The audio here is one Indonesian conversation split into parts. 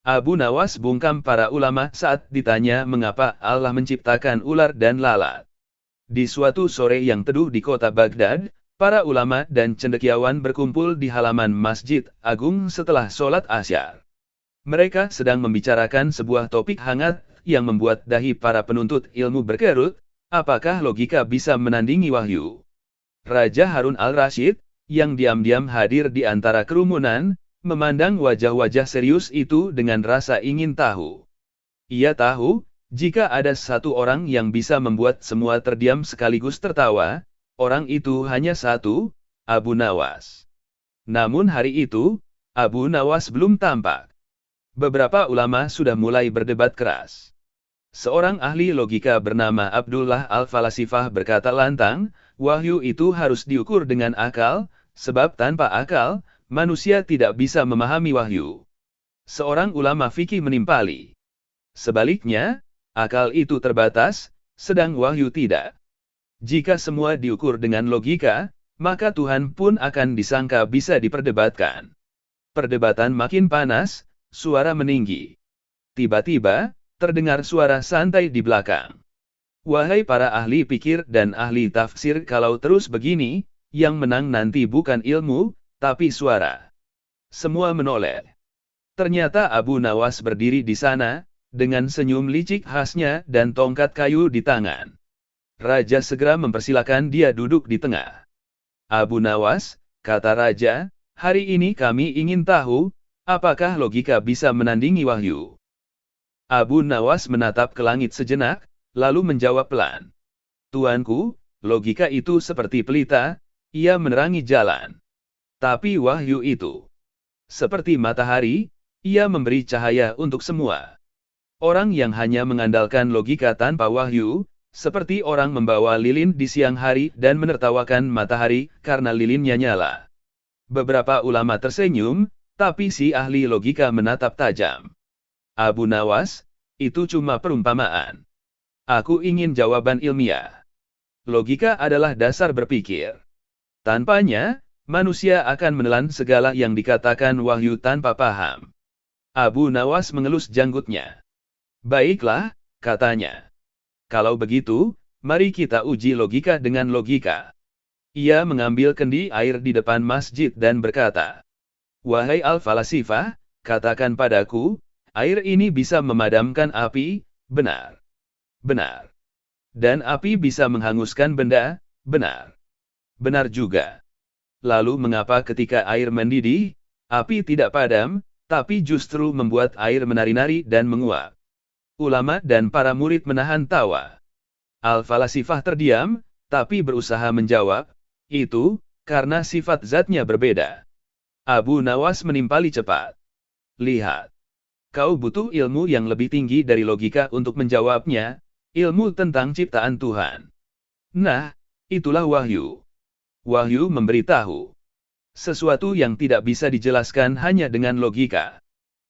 Abu Nawas bungkam para ulama saat ditanya mengapa Allah menciptakan ular dan lalat. Di suatu sore yang teduh di kota Baghdad, para ulama dan cendekiawan berkumpul di halaman Masjid Agung setelah sholat Asyar. Mereka sedang membicarakan sebuah topik hangat yang membuat dahi para penuntut ilmu berkerut. Apakah logika bisa menandingi wahyu? Raja Harun al-Rasyid, yang diam-diam hadir di antara kerumunan, memandang wajah-wajah serius itu dengan rasa ingin tahu. Ia tahu, jika ada satu orang yang bisa membuat semua terdiam sekaligus tertawa, orang itu hanya satu, Abu Nawas. Namun hari itu, Abu Nawas belum tampak. Beberapa ulama sudah mulai berdebat keras. Seorang ahli logika bernama Abdullah Al-Falasifah berkata lantang, wahyu itu harus diukur dengan akal, sebab tanpa akal, manusia tidak bisa memahami wahyu. Seorang ulama fikih menimpali. Sebaliknya, akal itu terbatas, sedang wahyu tidak. Jika semua diukur dengan logika, maka Tuhan pun akan disangka bisa diperdebatkan. Perdebatan makin panas, suara meninggi. Tiba-tiba, terdengar suara santai di belakang. Wahai para ahli pikir dan ahli tafsir, kalau terus begini, yang menang nanti bukan ilmu, tapi suara. Semua menoleh. Ternyata Abu Nawas berdiri di sana, dengan senyum licik khasnya dan tongkat kayu di tangan. Raja segera mempersilakan dia duduk di tengah. Abu Nawas, kata Raja, hari ini kami ingin tahu, apakah logika bisa menandingi wahyu? Abu Nawas menatap ke langit sejenak, lalu menjawab pelan. Tuanku, logika itu seperti pelita, ia menerangi jalan. Tapi wahyu itu, seperti matahari, ia memberi cahaya untuk semua. Orang yang hanya mengandalkan logika tanpa wahyu, seperti orang membawa lilin di siang hari dan menertawakan matahari karena lilinnya nyala. Beberapa ulama tersenyum, tapi si ahli logika menatap tajam. Abu Nawas, itu cuma perumpamaan. Aku ingin jawaban ilmiah. Logika adalah dasar berpikir. Tanpanya, manusia akan menelan segala yang dikatakan wahyu tanpa paham. Abu Nawas mengelus janggutnya. Baiklah, katanya. Kalau begitu, mari kita uji logika dengan logika. Ia mengambil kendi air di depan masjid dan berkata, wahai Al-Falasifah, katakan padaku, air ini bisa memadamkan api, benar. Benar. Dan api bisa menghanguskan benda, benar. Benar juga. Lalu mengapa ketika air mendidih, api tidak padam, tapi justru membuat air menari-nari dan menguap? Ulama dan para murid menahan tawa. Al-Falasifah terdiam, tapi berusaha menjawab, itu, karena sifat zatnya berbeda. Abu Nawas menimpali cepat. Lihat. Kau butuh ilmu yang lebih tinggi dari logika untuk menjawabnya, ilmu tentang ciptaan Tuhan. Nah, itulah wahyu. Wahyu memberitahu sesuatu yang tidak bisa dijelaskan hanya dengan logika.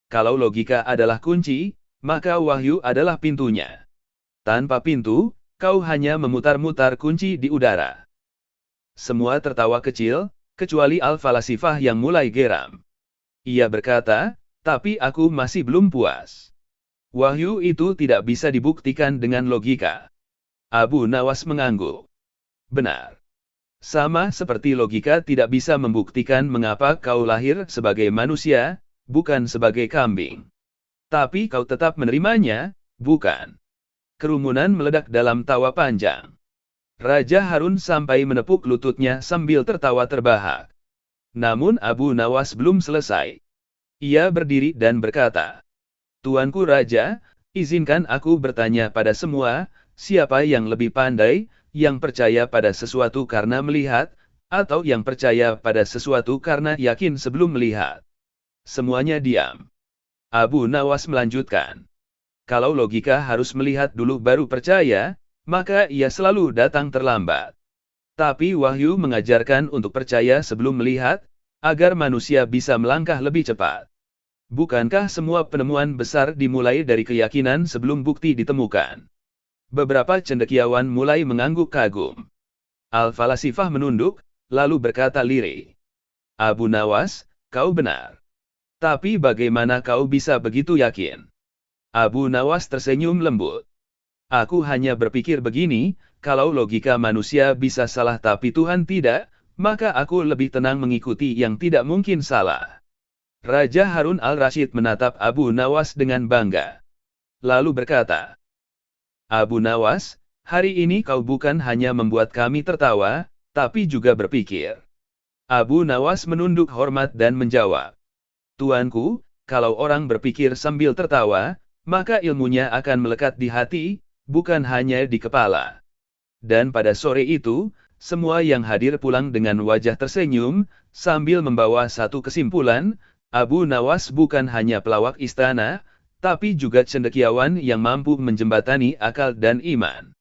Kalau logika adalah kunci, maka wahyu adalah pintunya. Tanpa pintu, kau hanya memutar-mutar kunci di udara. Semua tertawa kecil, kecuali Al-Falasifah yang mulai geram. Ia berkata, tapi aku masih belum puas. Wahyu itu tidak bisa dibuktikan dengan logika. Abu Nawas mengangguk. Benar. Sama seperti logika tidak bisa membuktikan mengapa kau lahir sebagai manusia, bukan sebagai kambing. Tapi kau tetap menerimanya, bukan? Kerumunan meledak dalam tawa panjang. Raja Harun sampai menepuk lututnya sambil tertawa terbahak. Namun Abu Nawas belum selesai. Ia berdiri dan berkata, Tuanku Raja, izinkan aku bertanya pada semua, siapa yang lebih pandai, yang percaya pada sesuatu karena melihat, atau yang percaya pada sesuatu karena yakin sebelum melihat? Semuanya diam. Abu Nawas melanjutkan, kalau logika harus melihat dulu baru percaya, maka ia selalu datang terlambat. Tapi wahyu mengajarkan untuk percaya sebelum melihat, agar manusia bisa melangkah lebih cepat. Bukankah semua penemuan besar dimulai dari keyakinan sebelum bukti ditemukan? Beberapa cendekiawan mulai mengangguk kagum. Al-Falasifah menunduk, lalu berkata lirih. Abu Nawas, kau benar. Tapi bagaimana kau bisa begitu yakin? Abu Nawas tersenyum lembut. Aku hanya berpikir begini, kalau logika manusia bisa salah tapi Tuhan tidak, maka aku lebih tenang mengikuti yang tidak mungkin salah. Raja Harun al-Rasyid menatap Abu Nawas dengan bangga. Lalu berkata, Abu Nawas, hari ini kau bukan hanya membuat kami tertawa, tapi juga berpikir. Abu Nawas menunduk hormat dan menjawab, Tuanku, kalau orang berpikir sambil tertawa, maka ilmunya akan melekat di hati, bukan hanya di kepala. Dan pada sore itu, semua yang hadir pulang dengan wajah tersenyum, sambil membawa satu kesimpulan, Abu Nawas bukan hanya pelawak istana, tapi juga cendekiawan yang mampu menjembatani akal dan iman.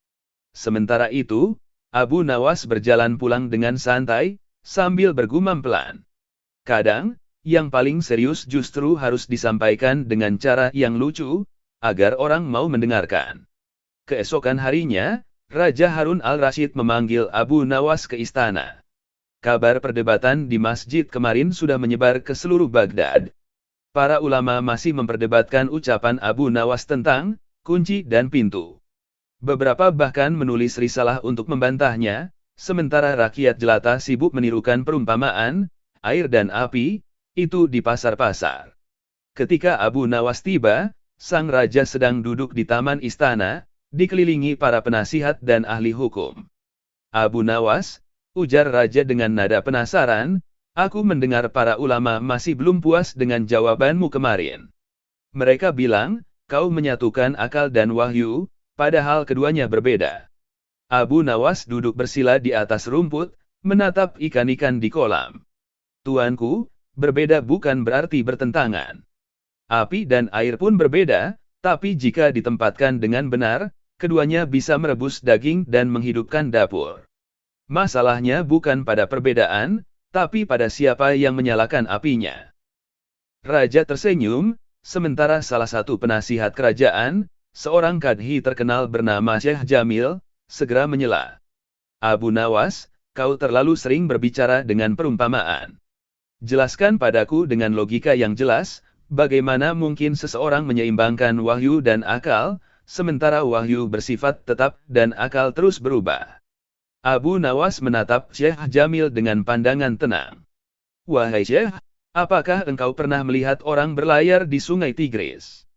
Sementara itu, Abu Nawas berjalan pulang dengan santai, sambil bergumam pelan. Kadang, yang paling serius justru harus disampaikan dengan cara yang lucu, agar orang mau mendengarkan. Keesokan harinya, Raja Harun al-Rasyid memanggil Abu Nawas ke istana. Kabar perdebatan di masjid kemarin sudah menyebar ke seluruh Baghdad. Para ulama masih memperdebatkan ucapan Abu Nawas tentang kunci dan pintu. Beberapa bahkan menulis risalah untuk membantahnya, sementara rakyat jelata sibuk menirukan perumpamaan, air dan api, itu di pasar-pasar. Ketika Abu Nawas tiba, sang raja sedang duduk di taman istana, dikelilingi para penasihat dan ahli hukum. Abu Nawas, ujar raja dengan nada penasaran, aku mendengar para ulama masih belum puas dengan jawabanmu kemarin. Mereka bilang, kau menyatukan akal dan wahyu, padahal keduanya berbeda. Abu Nawas duduk bersila di atas rumput, menatap ikan-ikan di kolam. Tuanku, berbeda bukan berarti bertentangan. Api dan air pun berbeda, tapi jika ditempatkan dengan benar, keduanya bisa merebus daging dan menghidupkan dapur. Masalahnya bukan pada perbedaan, tapi pada siapa yang menyalakan apinya. Raja tersenyum, sementara salah satu penasihat kerajaan, seorang kadhi terkenal bernama Syekh Jamil, segera menyela. Abu Nawas, kau terlalu sering berbicara dengan perumpamaan. Jelaskan padaku dengan logika yang jelas, bagaimana mungkin seseorang menyeimbangkan wahyu dan akal, sementara wahyu bersifat tetap dan akal terus berubah. Abu Nawas menatap Syekh Jamil dengan pandangan tenang. Wahai Syekh, apakah engkau pernah melihat orang berlayar di sungai Tigris?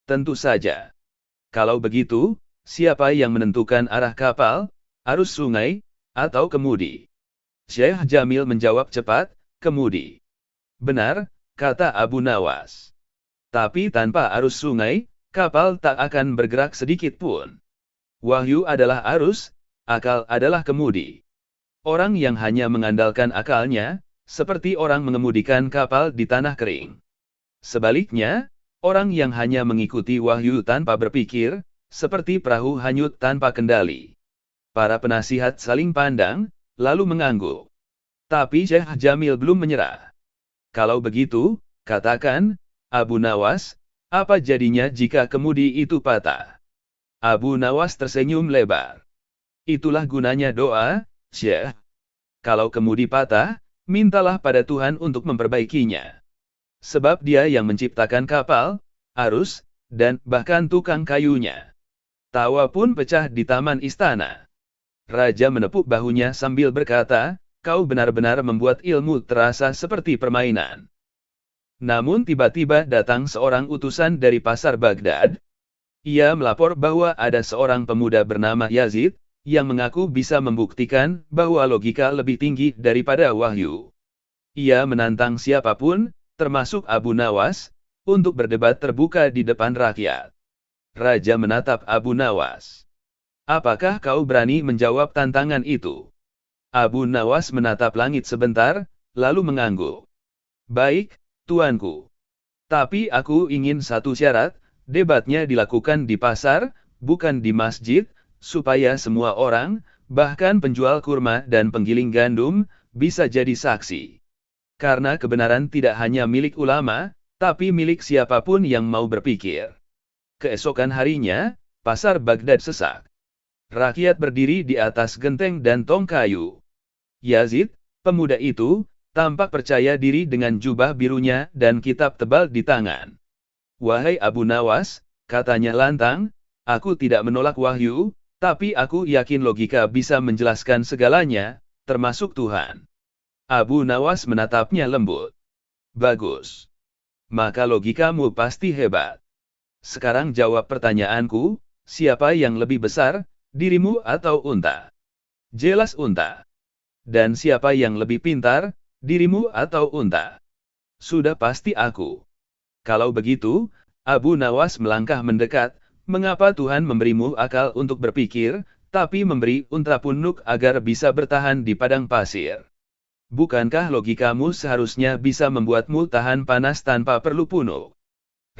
Tentu saja. Kalau begitu, siapa yang menentukan arah kapal, arus sungai, atau kemudi? Syekh Jamil menjawab cepat, kemudi. Benar, kata Abu Nawas. Tapi tanpa arus sungai, kapal tak akan bergerak sedikit pun. Wahyu adalah arus, akal adalah kemudi. Orang yang hanya mengandalkan akalnya, seperti orang mengemudikan kapal di tanah kering. Sebaliknya, orang yang hanya mengikuti wahyu tanpa berpikir, seperti perahu hanyut tanpa kendali. Para penasihat saling pandang, lalu mengangguk. Tapi Syekh Jamil belum menyerah. Kalau begitu, katakan, Abu Nawas, apa jadinya jika kemudi itu patah? Abu Nawas tersenyum lebar. Itulah gunanya doa, Syekh. Kalau kemudi patah, mintalah pada Tuhan untuk memperbaikinya. Sebab Dia yang menciptakan kapal, arus, dan bahkan tukang kayunya. Tawa pun pecah di taman istana. Raja menepuk bahunya sambil berkata, kau benar-benar membuat ilmu terasa seperti permainan. Namun tiba-tiba datang seorang utusan dari pasar Baghdad. Ia melapor bahwa ada seorang pemuda bernama Yazid, yang mengaku bisa membuktikan bahwa logika lebih tinggi daripada wahyu. Ia menantang siapapun, termasuk Abu Nawas, untuk berdebat terbuka di depan rakyat. Raja menatap Abu Nawas. Apakah kau berani menjawab tantangan itu? Abu Nawas menatap langit sebentar, lalu mengangguk. Baik, tuanku. Tapi aku ingin satu syarat, debatnya dilakukan di pasar, bukan di masjid, supaya semua orang, bahkan penjual kurma dan penggiling gandum, bisa jadi saksi. Karena kebenaran tidak hanya milik ulama, tapi milik siapapun yang mau berpikir. Keesokan harinya, pasar Baghdad sesak. Rakyat berdiri di atas genteng dan tong kayu. Yazid, pemuda itu, tampak percaya diri dengan jubah birunya dan kitab tebal di tangan. "Wahai Abu Nawas," katanya lantang, "aku tidak menolak wahyu, tapi aku yakin logika bisa menjelaskan segalanya, termasuk Tuhan." Abu Nawas menatapnya lembut. "Bagus. Maka logikamu pasti hebat. Sekarang jawab pertanyaanku, siapa yang lebih besar, dirimu atau unta?" "Jelas unta." "Dan siapa yang lebih pintar, dirimu atau unta?" "Sudah pasti aku." "Kalau begitu," Abu Nawas melangkah mendekat, "mengapa Tuhan memberimu akal untuk berpikir, tapi memberi unta punuk agar bisa bertahan di padang pasir? Bukankah logikamu seharusnya bisa membuatmu tahan panas tanpa perlu punuk?"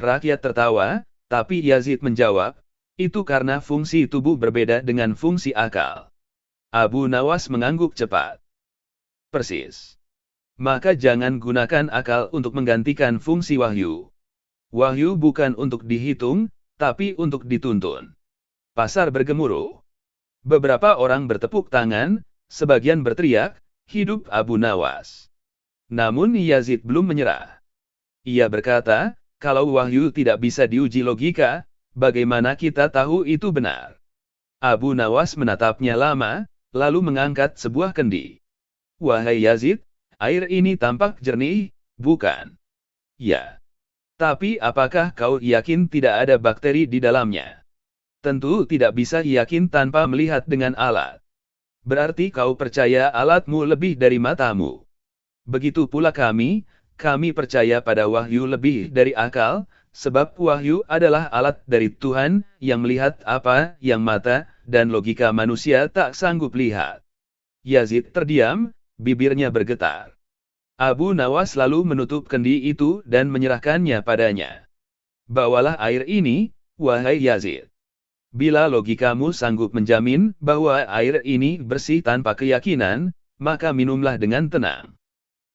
Rakyat tertawa, tapi Yazid menjawab, "Itu karena fungsi tubuh berbeda dengan fungsi akal." Abu Nawas mengangguk cepat. "Persis. Maka jangan gunakan akal untuk menggantikan fungsi wahyu. Wahyu bukan untuk dihitung, tapi untuk dituntun." Pasar bergemuruh. Beberapa orang bertepuk tangan, sebagian berteriak, "Hidup Abu Nawas!" Namun Yazid belum menyerah. Ia berkata, "Kalau wahyu tidak bisa diuji logika, bagaimana kita tahu itu benar?" Abu Nawas menatapnya lama, lalu mengangkat sebuah kendi. "Wahai Yazid, air ini tampak jernih, bukan?" "Ya. Tapi apakah kau yakin tidak ada bakteri di dalamnya?" "Tentu tidak bisa yakin tanpa melihat dengan alat." "Berarti kau percaya alatmu lebih dari matamu. Begitu pula kami percaya pada wahyu lebih dari akal, sebab wahyu adalah alat dari Tuhan yang melihat apa yang mata dan logika manusia tak sanggup lihat." Yazid terdiam, bibirnya bergetar. Abu Nawas lalu menutup kendi itu dan menyerahkannya padanya. "Bawalah air ini, wahai Yazid. Bila logikamu sanggup menjamin bahwa air ini bersih tanpa keyakinan, maka minumlah dengan tenang.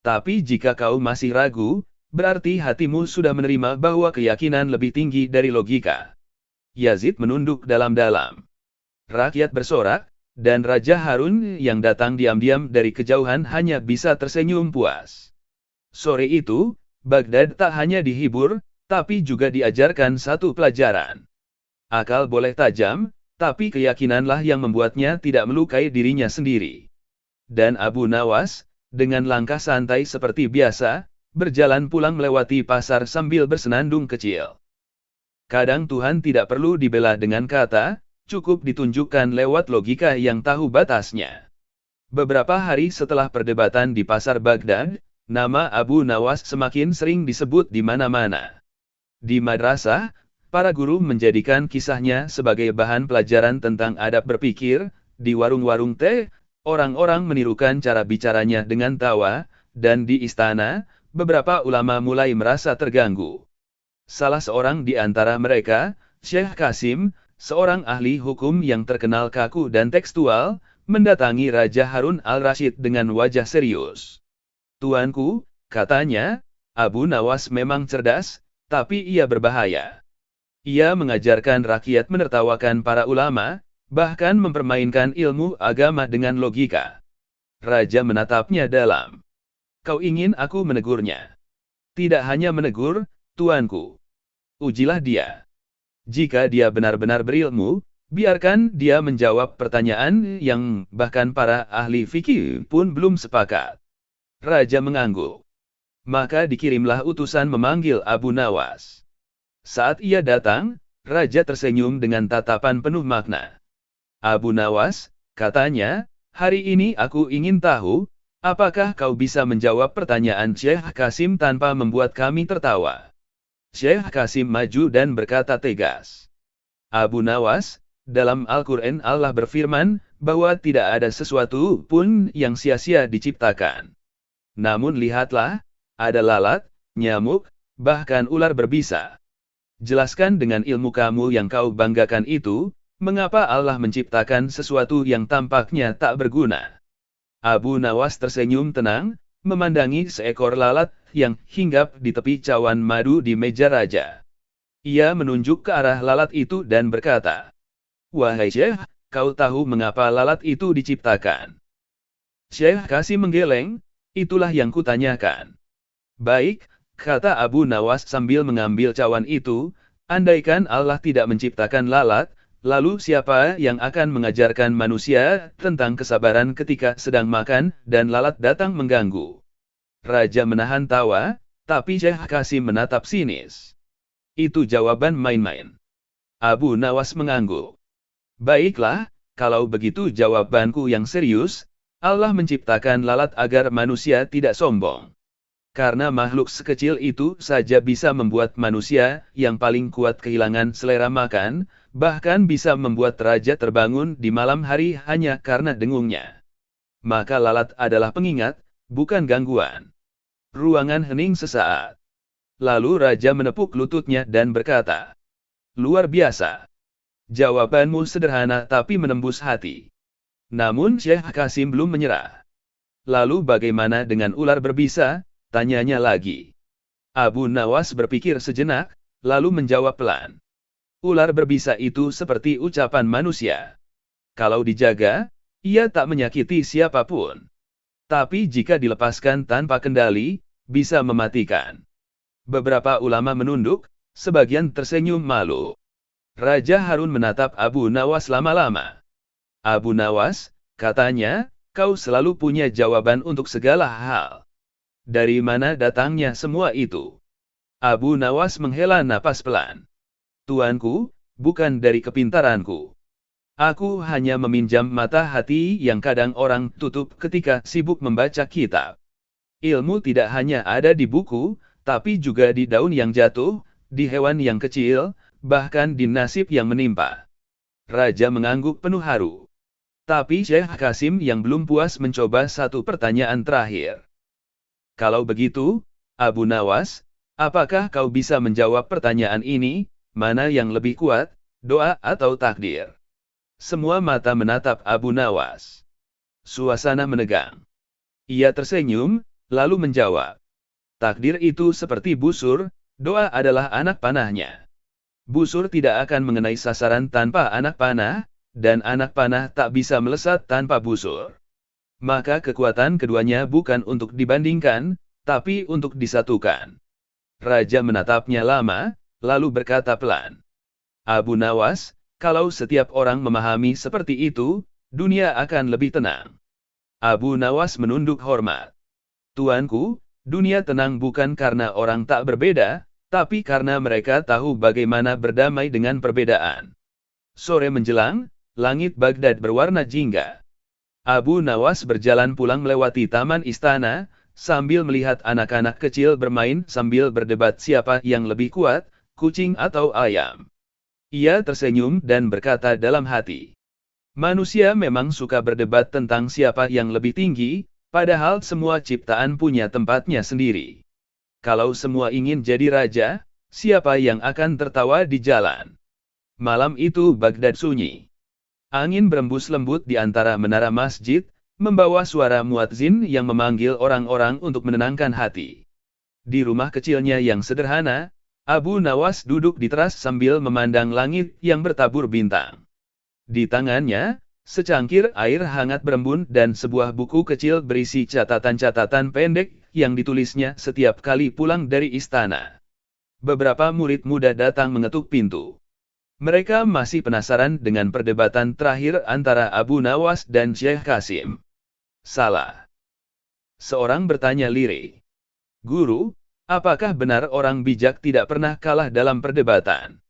Tapi jika kau masih ragu, berarti hatimu sudah menerima bahwa keyakinan lebih tinggi dari logika." Yazid menunduk dalam-dalam. Rakyat bersorak, dan Raja Harun yang datang diam-diam dari kejauhan hanya bisa tersenyum puas. Sore itu, Baghdad tak hanya dihibur, tapi juga diajarkan satu pelajaran. Akal boleh tajam, tapi keyakinanlah yang membuatnya tidak melukai dirinya sendiri. Dan Abu Nawas, dengan langkah santai seperti biasa, berjalan pulang melewati pasar sambil bersenandung kecil. Kadang Tuhan tidak perlu dibela dengan kata, cukup ditunjukkan lewat logika yang tahu batasnya. Beberapa hari setelah perdebatan di pasar Baghdad, nama Abu Nawas semakin sering disebut di mana-mana. Di madrasah, para guru menjadikan kisahnya sebagai bahan pelajaran tentang adab berpikir. Di warung-warung teh, orang-orang menirukan cara bicaranya dengan tawa, dan di istana, beberapa ulama mulai merasa terganggu. Salah seorang di antara mereka, Syekh Qasim, seorang ahli hukum yang terkenal kaku dan tekstual, mendatangi Raja Harun al-Rashid dengan wajah serius. "Tuanku," katanya, "Abu Nawas memang cerdas, tapi ia berbahaya. Ia mengajarkan rakyat menertawakan para ulama, bahkan mempermainkan ilmu agama dengan logika." Raja menatapnya dalam. "Kau ingin aku menegurnya?" "Tidak hanya menegur, tuanku. Ujilah dia. Jika dia benar-benar berilmu, biarkan dia menjawab pertanyaan yang bahkan para ahli fikih pun belum sepakat." Raja mengangguk. Maka dikirimlah utusan memanggil Abu Nawas. Saat ia datang, Raja tersenyum dengan tatapan penuh makna. "Abu Nawas," katanya, "hari ini aku ingin tahu, apakah kau bisa menjawab pertanyaan Syekh Qasim tanpa membuat kami tertawa?" Syekh Qasim maju dan berkata tegas. "Abu Nawas, dalam Al-Quran Allah berfirman, bahwa tidak ada sesuatu pun yang sia-sia diciptakan. Namun lihatlah, ada lalat, nyamuk, bahkan ular berbisa. Jelaskan dengan ilmu kamu yang kau banggakan itu, mengapa Allah menciptakan sesuatu yang tampaknya tak berguna?" Abu Nawas tersenyum tenang, memandangi seekor lalat yang hinggap di tepi cawan madu di meja raja. Ia menunjuk ke arah lalat itu dan berkata, "Wahai Syekh, kau tahu mengapa lalat itu diciptakan?" Syekh Qasim menggeleng, Itulah yang kutanyakan. Baik, kata Abu Nawas sambil mengambil cawan itu, andaikan Allah tidak menciptakan lalat, lalu siapa yang akan mengajarkan manusia tentang kesabaran ketika sedang makan dan lalat datang mengganggu? Raja menahan tawa, tapi Syekh Kasim menatap sinis. Itu jawaban main-main. Abu Nawas mengangguk. Baiklah, kalau begitu jawabanku yang serius, Allah menciptakan lalat agar manusia tidak sombong. Karena makhluk sekecil itu saja bisa membuat manusia yang paling kuat kehilangan selera makan, bahkan bisa membuat raja terbangun di malam hari hanya karena dengungnya. Maka lalat adalah pengingat, bukan gangguan. Ruangan hening sesaat. Lalu raja menepuk lututnya dan berkata, "Luar biasa. Jawabanmu sederhana tapi menembus hati." Namun Syekh Kasim belum menyerah. "Lalu bagaimana dengan ular berbisa?" tanyanya lagi. Abu Nawas berpikir sejenak, lalu menjawab pelan. "Ular berbisa itu seperti ucapan manusia. Kalau dijaga, ia tak menyakiti siapapun. Tapi jika dilepaskan tanpa kendali, bisa mematikan." Beberapa ulama menunduk, sebagian tersenyum malu. Raja Harun menatap Abu Nawas lama-lama. "Abu Nawas," katanya, "kau selalu punya jawaban untuk segala hal. Dari mana datangnya semua itu?" Abu Nawas menghela napas pelan. "Tuanku, bukan dari kepintaranku. Aku hanya meminjam mata hati yang kadang orang tutup ketika sibuk membaca kitab. Ilmu tidak hanya ada di buku, tapi juga di daun yang jatuh, di hewan yang kecil, bahkan di nasib yang menimpa." Raja mengangguk penuh haru. Tapi Syekh Kasim yang belum puas mencoba satu pertanyaan terakhir. "Kalau begitu, Abu Nawas, apakah kau bisa menjawab pertanyaan ini, mana yang lebih kuat, doa atau takdir?" Semua mata menatap Abu Nawas. Suasana menegang. Ia tersenyum, lalu menjawab, "Takdir itu seperti busur, doa adalah anak panahnya. Busur tidak akan mengenai sasaran tanpa anak panah, dan anak panah tak bisa melesat tanpa busur. Maka kekuatan keduanya bukan untuk dibandingkan, tapi untuk disatukan." Raja menatapnya lama, lalu berkata pelan, "Abu Nawas, kalau setiap orang memahami seperti itu, dunia akan lebih tenang." Abu Nawas menunduk hormat. "Tuanku, dunia tenang bukan karena orang tak berbeda, tapi karena mereka tahu bagaimana berdamai dengan perbedaan." Sore menjelang, langit Baghdad berwarna jingga. Abu Nawas berjalan pulang melewati taman istana, sambil melihat anak-anak kecil bermain sambil berdebat siapa yang lebih kuat, kucing atau ayam. Ia tersenyum dan berkata dalam hati, "Manusia memang suka berdebat tentang siapa yang lebih tinggi, padahal semua ciptaan punya tempatnya sendiri. Kalau semua ingin jadi raja, siapa yang akan tertawa di jalan?" Malam itu Baghdad sunyi. Angin berembus lembut di antara menara masjid, membawa suara muadzin yang memanggil orang-orang untuk menenangkan hati. Di rumah kecilnya yang sederhana, Abu Nawas duduk di teras sambil memandang langit yang bertabur bintang. Di tangannya, secangkir air hangat berembun dan sebuah buku kecil berisi catatan-catatan pendek yang ditulisnya setiap kali pulang dari istana. Beberapa murid muda datang mengetuk pintu. Mereka masih penasaran dengan perdebatan terakhir antara Abu Nawas dan Syekh Kasim. "Salah." Seorang bertanya lirih. "Guru, apakah benar orang bijak tidak pernah kalah dalam perdebatan?"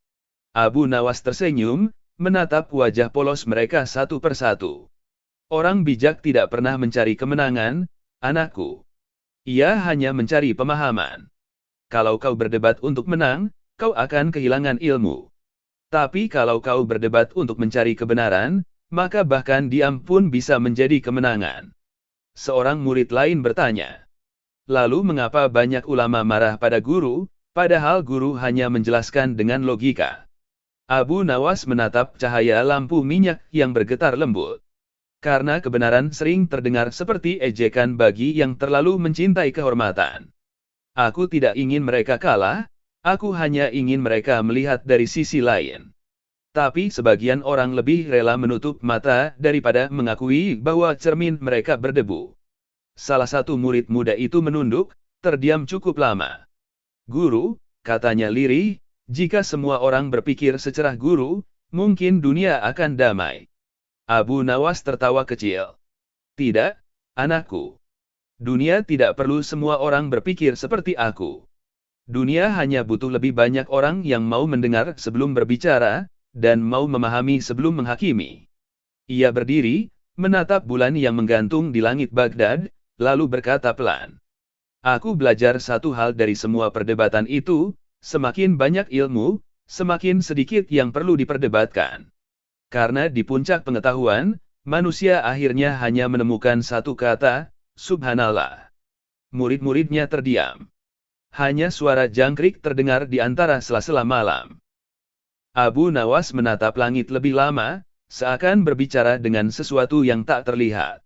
Abu Nawas tersenyum, menatap wajah polos mereka satu persatu. "Orang bijak tidak pernah mencari kemenangan, anakku. Ia hanya mencari pemahaman. Kalau kau berdebat untuk menang, kau akan kehilangan ilmu. Tapi kalau kau berdebat untuk mencari kebenaran, maka bahkan diam pun bisa menjadi kemenangan." Seorang murid lain bertanya, "Lalu mengapa banyak ulama marah pada guru, padahal guru hanya menjelaskan dengan logika?" Abu Nawas menatap cahaya lampu minyak yang bergetar lembut. "Karena kebenaran sering terdengar seperti ejekan bagi yang terlalu mencintai kehormatan. Aku tidak ingin mereka kalah, aku hanya ingin mereka melihat dari sisi lain. Tapi sebagian orang lebih rela menutup mata daripada mengakui bahwa cermin mereka berdebu." Salah satu murid muda itu menunduk, terdiam cukup lama. Guru, katanya lirih, jika semua orang berpikir secerah guru, mungkin dunia akan damai. Abu Nawas tertawa kecil. Tidak, anakku. Dunia tidak perlu semua orang berpikir seperti aku. Dunia hanya butuh lebih banyak orang yang mau mendengar sebelum berbicara, dan mau memahami sebelum menghakimi. Ia berdiri, menatap bulan yang menggantung di langit Baghdad, lalu berkata pelan. Aku belajar satu hal dari semua perdebatan itu, semakin banyak ilmu, semakin sedikit yang perlu diperdebatkan. Karena di puncak pengetahuan, manusia akhirnya hanya menemukan satu kata, Subhanallah. Murid-muridnya terdiam. Hanya suara jangkrik terdengar di antara sela-sela malam. Abu Nawas menatap langit lebih lama, seakan berbicara dengan sesuatu yang tak terlihat.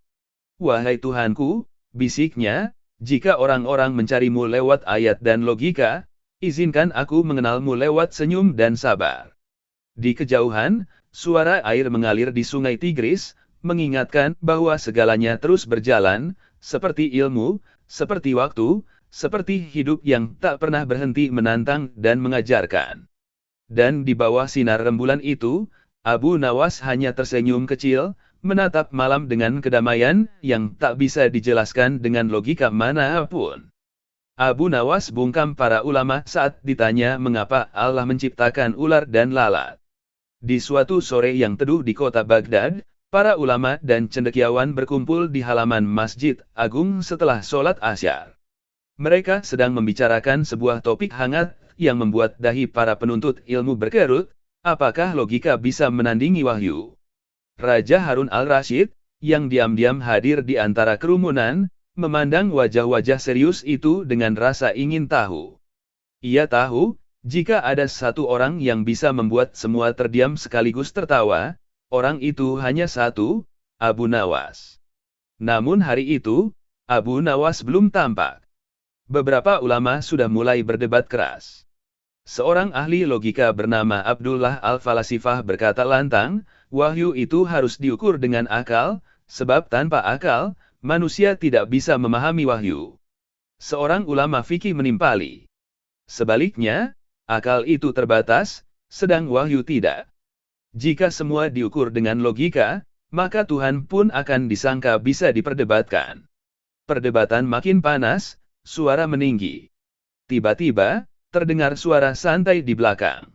Wahai Tuhanku, bisiknya, jika orang-orang mencarimu lewat ayat dan logika, izinkan aku mengenalmu lewat senyum dan sabar. Di kejauhan, suara air mengalir di sungai Tigris, mengingatkan bahwa segalanya terus berjalan, seperti ilmu, seperti waktu, seperti hidup yang tak pernah berhenti menantang dan mengajarkan. Dan di bawah sinar rembulan itu, Abu Nawas hanya tersenyum kecil, menatap malam dengan kedamaian yang tak bisa dijelaskan dengan logika manapun. Abu Nawas bungkam para ulama saat ditanya mengapa Allah menciptakan ular dan lalat. Di suatu sore yang teduh di kota Baghdad, para ulama dan cendekiawan berkumpul di halaman Masjid Agung setelah sholat Asyar. Mereka sedang membicarakan sebuah topik hangat yang membuat dahi para penuntut ilmu berkerut, apakah logika bisa menandingi wahyu? Raja Harun al-Rasyid, yang diam-diam hadir di antara kerumunan, memandang wajah-wajah serius itu dengan rasa ingin tahu. Ia tahu, jika ada satu orang yang bisa membuat semua terdiam sekaligus tertawa, orang itu hanya satu, Abu Nawas. Namun hari itu, Abu Nawas belum tampak. Beberapa ulama sudah mulai berdebat keras. Seorang ahli logika bernama Abdullah Al-Falasifah berkata lantang, wahyu itu harus diukur dengan akal, sebab tanpa akal, manusia tidak bisa memahami wahyu. Seorang ulama fikih menimpali. Sebaliknya, akal itu terbatas, sedang wahyu tidak. Jika semua diukur dengan logika, maka Tuhan pun akan disangka bisa diperdebatkan. Perdebatan makin panas, suara meninggi. Tiba-tiba, terdengar suara santai di belakang.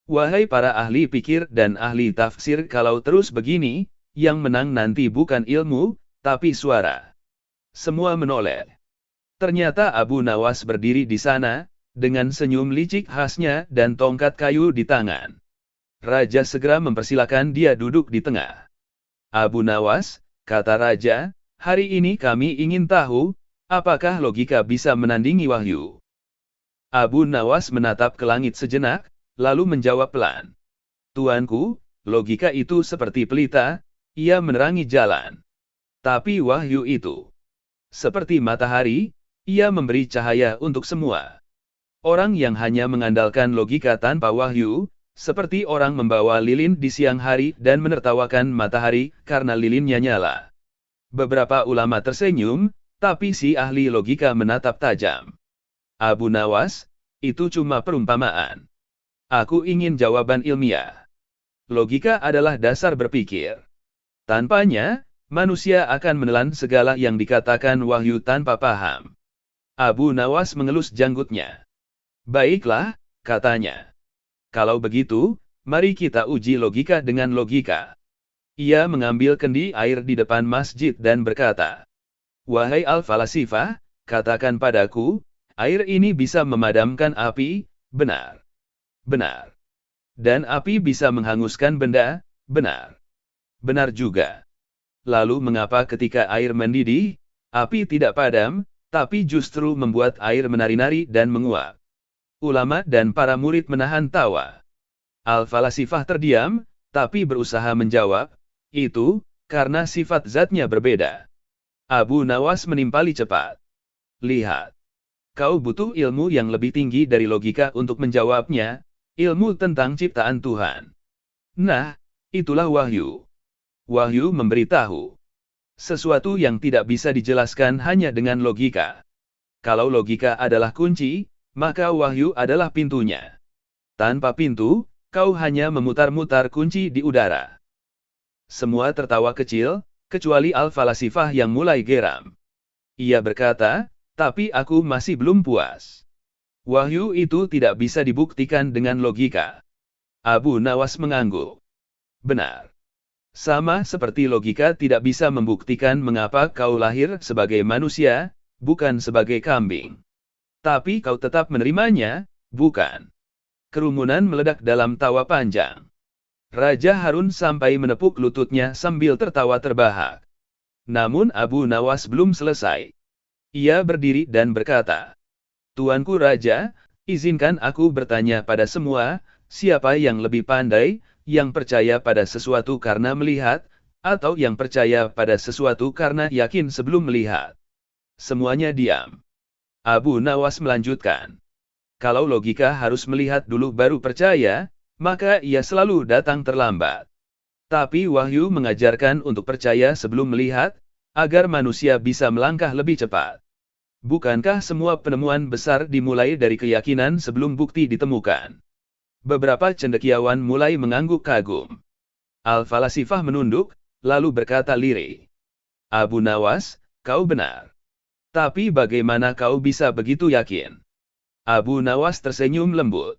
Wahai para ahli pikir dan ahli tafsir, kalau terus begini, yang menang nanti bukan ilmu, tapi suara. Semua menoleh. Ternyata Abu Nawas berdiri di sana, dengan senyum licik khasnya dan tongkat kayu di tangan. Raja segera mempersilakan dia duduk di tengah. Abu Nawas, kata Raja, hari ini kami ingin tahu, apakah logika bisa menandingi wahyu? Abu Nawas menatap ke langit sejenak, lalu menjawab pelan. Tuanku, logika itu seperti pelita, ia menerangi jalan. Tapi wahyu itu, seperti matahari, ia memberi cahaya untuk semua. Orang yang hanya mengandalkan logika tanpa wahyu, seperti orang membawa lilin di siang hari dan menertawakan matahari karena lilinnya nyala. Beberapa ulama tersenyum, tapi si ahli logika menatap tajam. Abu Nawas, itu cuma perumpamaan. Aku ingin jawaban ilmiah. Logika adalah dasar berpikir. Tanpanya, manusia akan menelan segala yang dikatakan wahyu tanpa paham. Abu Nawas mengelus janggutnya. Baiklah, katanya. Kalau begitu, mari kita uji logika dengan logika. Ia mengambil kendi air di depan masjid dan berkata, Wahai Al-Falasifah, katakan padaku, air ini bisa memadamkan api, benar. Benar. Dan api bisa menghanguskan benda, benar. Benar juga. Lalu mengapa ketika air mendidih, api tidak padam, tapi justru membuat air menari-nari dan menguap? Ulama dan para murid menahan tawa. Al-Falasifah terdiam, tapi berusaha menjawab, itu, karena sifat zatnya berbeda. Abu Nawas menimpali cepat. Lihat. Kau butuh ilmu yang lebih tinggi dari logika untuk menjawabnya, ilmu tentang ciptaan Tuhan. Nah, itulah wahyu. Wahyu memberitahu. Sesuatu yang tidak bisa dijelaskan hanya dengan logika. Kalau logika adalah kunci, maka wahyu adalah pintunya. Tanpa pintu, kau hanya memutar-mutar kunci di udara. Semua tertawa kecil, kecuali al-falasifah yang mulai geram. Ia berkata, tapi aku masih belum puas. Wahyu itu tidak bisa dibuktikan dengan logika. Abu Nawas mengangguk. Benar. Sama seperti logika tidak bisa membuktikan mengapa kau lahir sebagai manusia, bukan sebagai kambing. Tapi kau tetap menerimanya, bukan? Kerumunan meledak dalam tawa panjang. Raja Harun sampai menepuk lututnya sambil tertawa terbahak. Namun Abu Nawas belum selesai. Ia berdiri dan berkata, Tuanku Raja, izinkan aku bertanya pada semua, siapa yang lebih pandai, yang percaya pada sesuatu karena melihat, atau yang percaya pada sesuatu karena yakin sebelum melihat? Semuanya diam. Abu Nawas melanjutkan. Kalau logika harus melihat dulu baru percaya, maka ia selalu datang terlambat. Tapi wahyu mengajarkan untuk percaya sebelum melihat, agar manusia bisa melangkah lebih cepat. Bukankah semua penemuan besar dimulai dari keyakinan sebelum bukti ditemukan? Beberapa cendekiawan mulai mengangguk kagum. Al-Falasifah menunduk, lalu berkata lirih. Abu Nawas, kau benar. Tapi bagaimana kau bisa begitu yakin? Abu Nawas tersenyum lembut.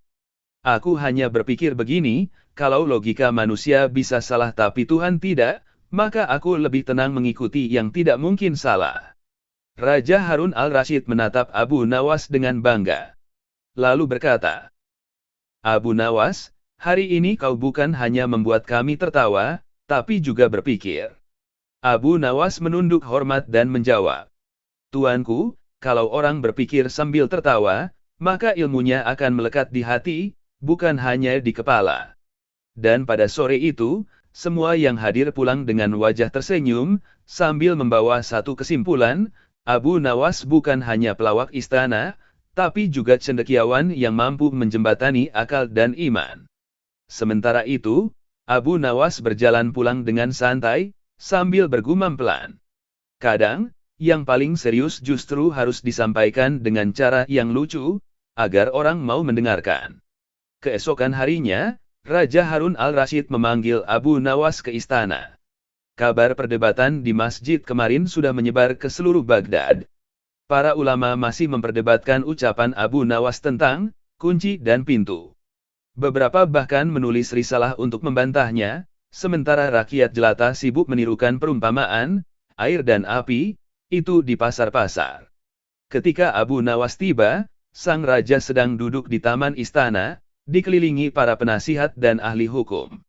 Aku hanya berpikir begini, kalau logika manusia bisa salah tapi Tuhan tidak, maka aku lebih tenang mengikuti yang tidak mungkin salah. Raja Harun al-Rashid menatap Abu Nawas dengan bangga. Lalu berkata, Abu Nawas, hari ini kau bukan hanya membuat kami tertawa, tapi juga berpikir. Abu Nawas menunduk hormat dan menjawab. Tuanku, kalau orang berpikir sambil tertawa, maka ilmunya akan melekat di hati, bukan hanya di kepala. Dan pada sore itu, semua yang hadir pulang dengan wajah tersenyum, sambil membawa satu kesimpulan, Abu Nawas bukan hanya pelawak istana, tapi juga cendekiawan yang mampu menjembatani akal dan iman. Sementara itu, Abu Nawas berjalan pulang dengan santai, sambil bergumam pelan. Kadang, yang paling serius justru harus disampaikan dengan cara yang lucu, agar orang mau mendengarkan. Keesokan harinya, Raja Harun al-Rashid memanggil Abu Nawas ke istana. Kabar perdebatan di masjid kemarin sudah menyebar ke seluruh Baghdad. Para ulama masih memperdebatkan ucapan Abu Nawas tentang kunci dan pintu. Beberapa bahkan menulis risalah untuk membantahnya, sementara rakyat jelata sibuk menirukan perumpamaan, air dan api, itu di pasar-pasar. Ketika Abu Nawas tiba, sang raja sedang duduk di taman istana, dikelilingi para penasihat dan ahli hukum.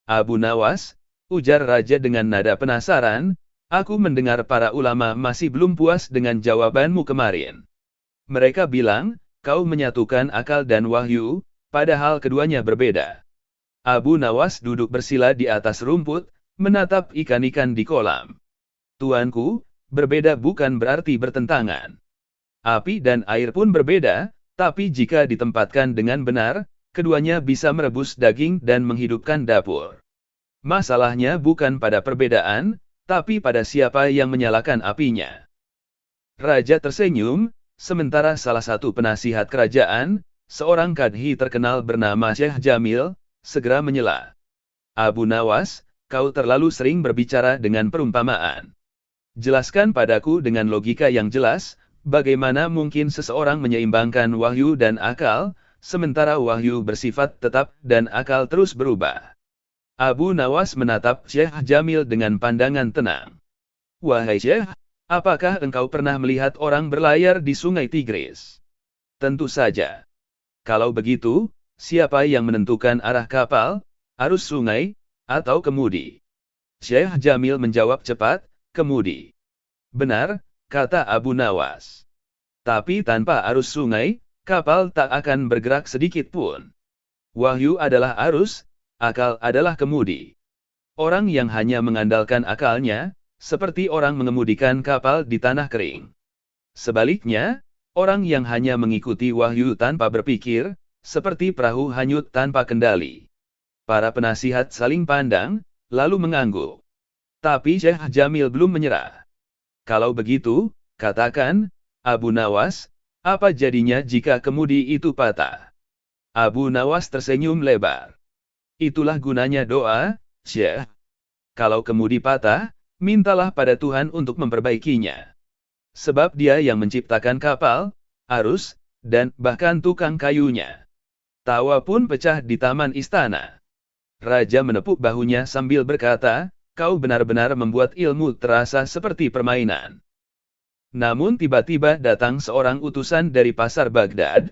Abu Nawas, ujar raja dengan nada penasaran, aku mendengar para ulama masih belum puas dengan jawabanmu kemarin. Mereka bilang, kau menyatukan akal dan wahyu, padahal keduanya berbeda. Abu Nawas duduk bersila di atas rumput, menatap ikan-ikan di kolam. Tuanku, berbeda bukan berarti bertentangan. Api dan air pun berbeda, tapi jika ditempatkan dengan benar, keduanya bisa merebus daging dan menghidupkan dapur. Masalahnya bukan pada perbedaan, tapi pada siapa yang menyalakan apinya. Raja tersenyum, sementara salah satu penasihat kerajaan, seorang kadhi terkenal bernama Syekh Jamil, segera menyela. Abu Nawas, kau terlalu sering berbicara dengan perumpamaan. Jelaskan padaku dengan logika yang jelas, bagaimana mungkin seseorang menyeimbangkan wahyu dan akal, sementara wahyu bersifat tetap dan akal terus berubah. Abu Nawas menatap Syekh Jamil dengan pandangan tenang. Wahai Syekh, apakah engkau pernah melihat orang berlayar di sungai Tigris? Tentu saja. Kalau begitu, siapa yang menentukan arah kapal, arus sungai, atau kemudi? Syekh Jamil menjawab cepat, kemudi. Benar, kata Abu Nawas. Tapi tanpa arus sungai, kapal tak akan bergerak sedikit pun. Wahyu adalah arus, akal adalah kemudi. Orang yang hanya mengandalkan akalnya, seperti orang mengemudikan kapal di tanah kering. Sebaliknya, orang yang hanya mengikuti wahyu tanpa berpikir, seperti perahu hanyut tanpa kendali. Para penasihat saling pandang, lalu mengangguk. Tapi Syekh Jamil belum menyerah. Kalau begitu, katakan, Abu Nawas, apa jadinya jika kemudi itu patah? Abu Nawas tersenyum lebar. Itulah gunanya doa, Syekh. Kalau kemudi patah, mintalah pada Tuhan untuk memperbaikinya. Sebab Dia yang menciptakan kapal, arus, dan bahkan tukang kayunya. Tawa pun pecah di taman istana. Raja menepuk bahunya sambil berkata, kau benar-benar membuat ilmu terasa seperti permainan. Namun tiba-tiba datang seorang utusan dari pasar Baghdad.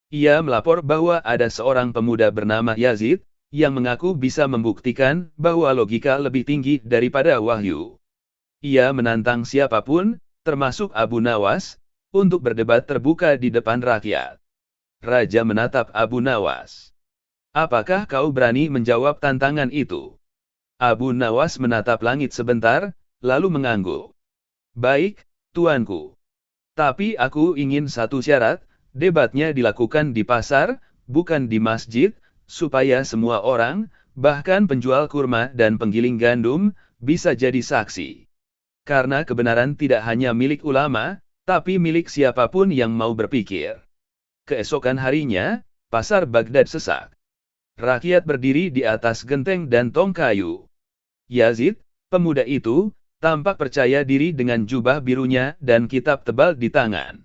Ia melapor bahwa ada seorang pemuda bernama Yazid, yang mengaku bisa membuktikan bahwa logika lebih tinggi daripada wahyu. Ia menantang siapapun, termasuk Abu Nawas, untuk berdebat terbuka di depan rakyat. Raja menatap Abu Nawas. Apakah kau berani menjawab tantangan itu? Abu Nawas menatap langit sebentar, lalu mengangguk. Baik, tuanku. Tapi aku ingin satu syarat, debatnya dilakukan di pasar, bukan di masjid, supaya semua orang, bahkan penjual kurma dan penggiling gandum, bisa jadi saksi. Karena kebenaran tidak hanya milik ulama, tapi milik siapapun yang mau berpikir. Keesokan harinya, pasar Baghdad sesak. Rakyat berdiri di atas genteng dan tong kayu. Yazid, pemuda itu, tampak percaya diri dengan jubah birunya dan kitab tebal di tangan.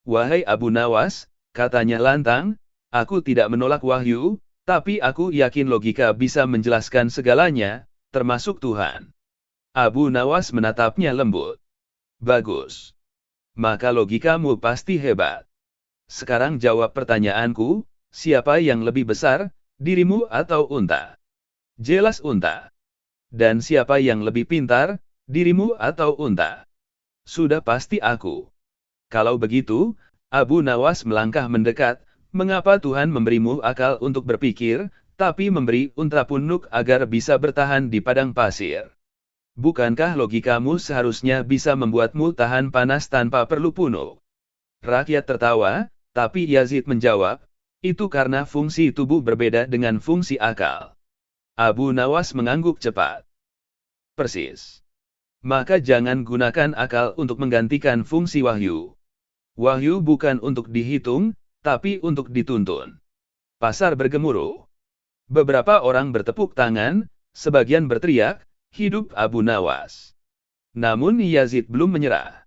Wahai Abu Nawas, katanya lantang, aku tidak menolak wahyu, tapi aku yakin logika bisa menjelaskan segalanya, termasuk Tuhan. Abu Nawas menatapnya lembut. Bagus. Maka logikamu pasti hebat. Sekarang jawab pertanyaanku, siapa yang lebih besar, dirimu atau unta? Jelas unta. Dan siapa yang lebih pintar, dirimu atau unta? Sudah pasti aku. Kalau begitu, Abu Nawas melangkah mendekat, mengapa Tuhan memberimu akal untuk berpikir, tapi memberi unta punuk agar bisa bertahan di padang pasir? Bukankah logikamu seharusnya bisa membuatmu tahan panas tanpa perlu punuk? Rakyat tertawa, tapi Yazid menjawab, itu karena fungsi tubuh berbeda dengan fungsi akal. Abu Nawas mengangguk cepat. Persis. Maka jangan gunakan akal untuk menggantikan fungsi wahyu. Wahyu bukan untuk dihitung, tapi untuk dituntun. Pasar bergemuruh. Beberapa orang bertepuk tangan, sebagian berteriak, hidup Abu Nawas. Namun Yazid belum menyerah.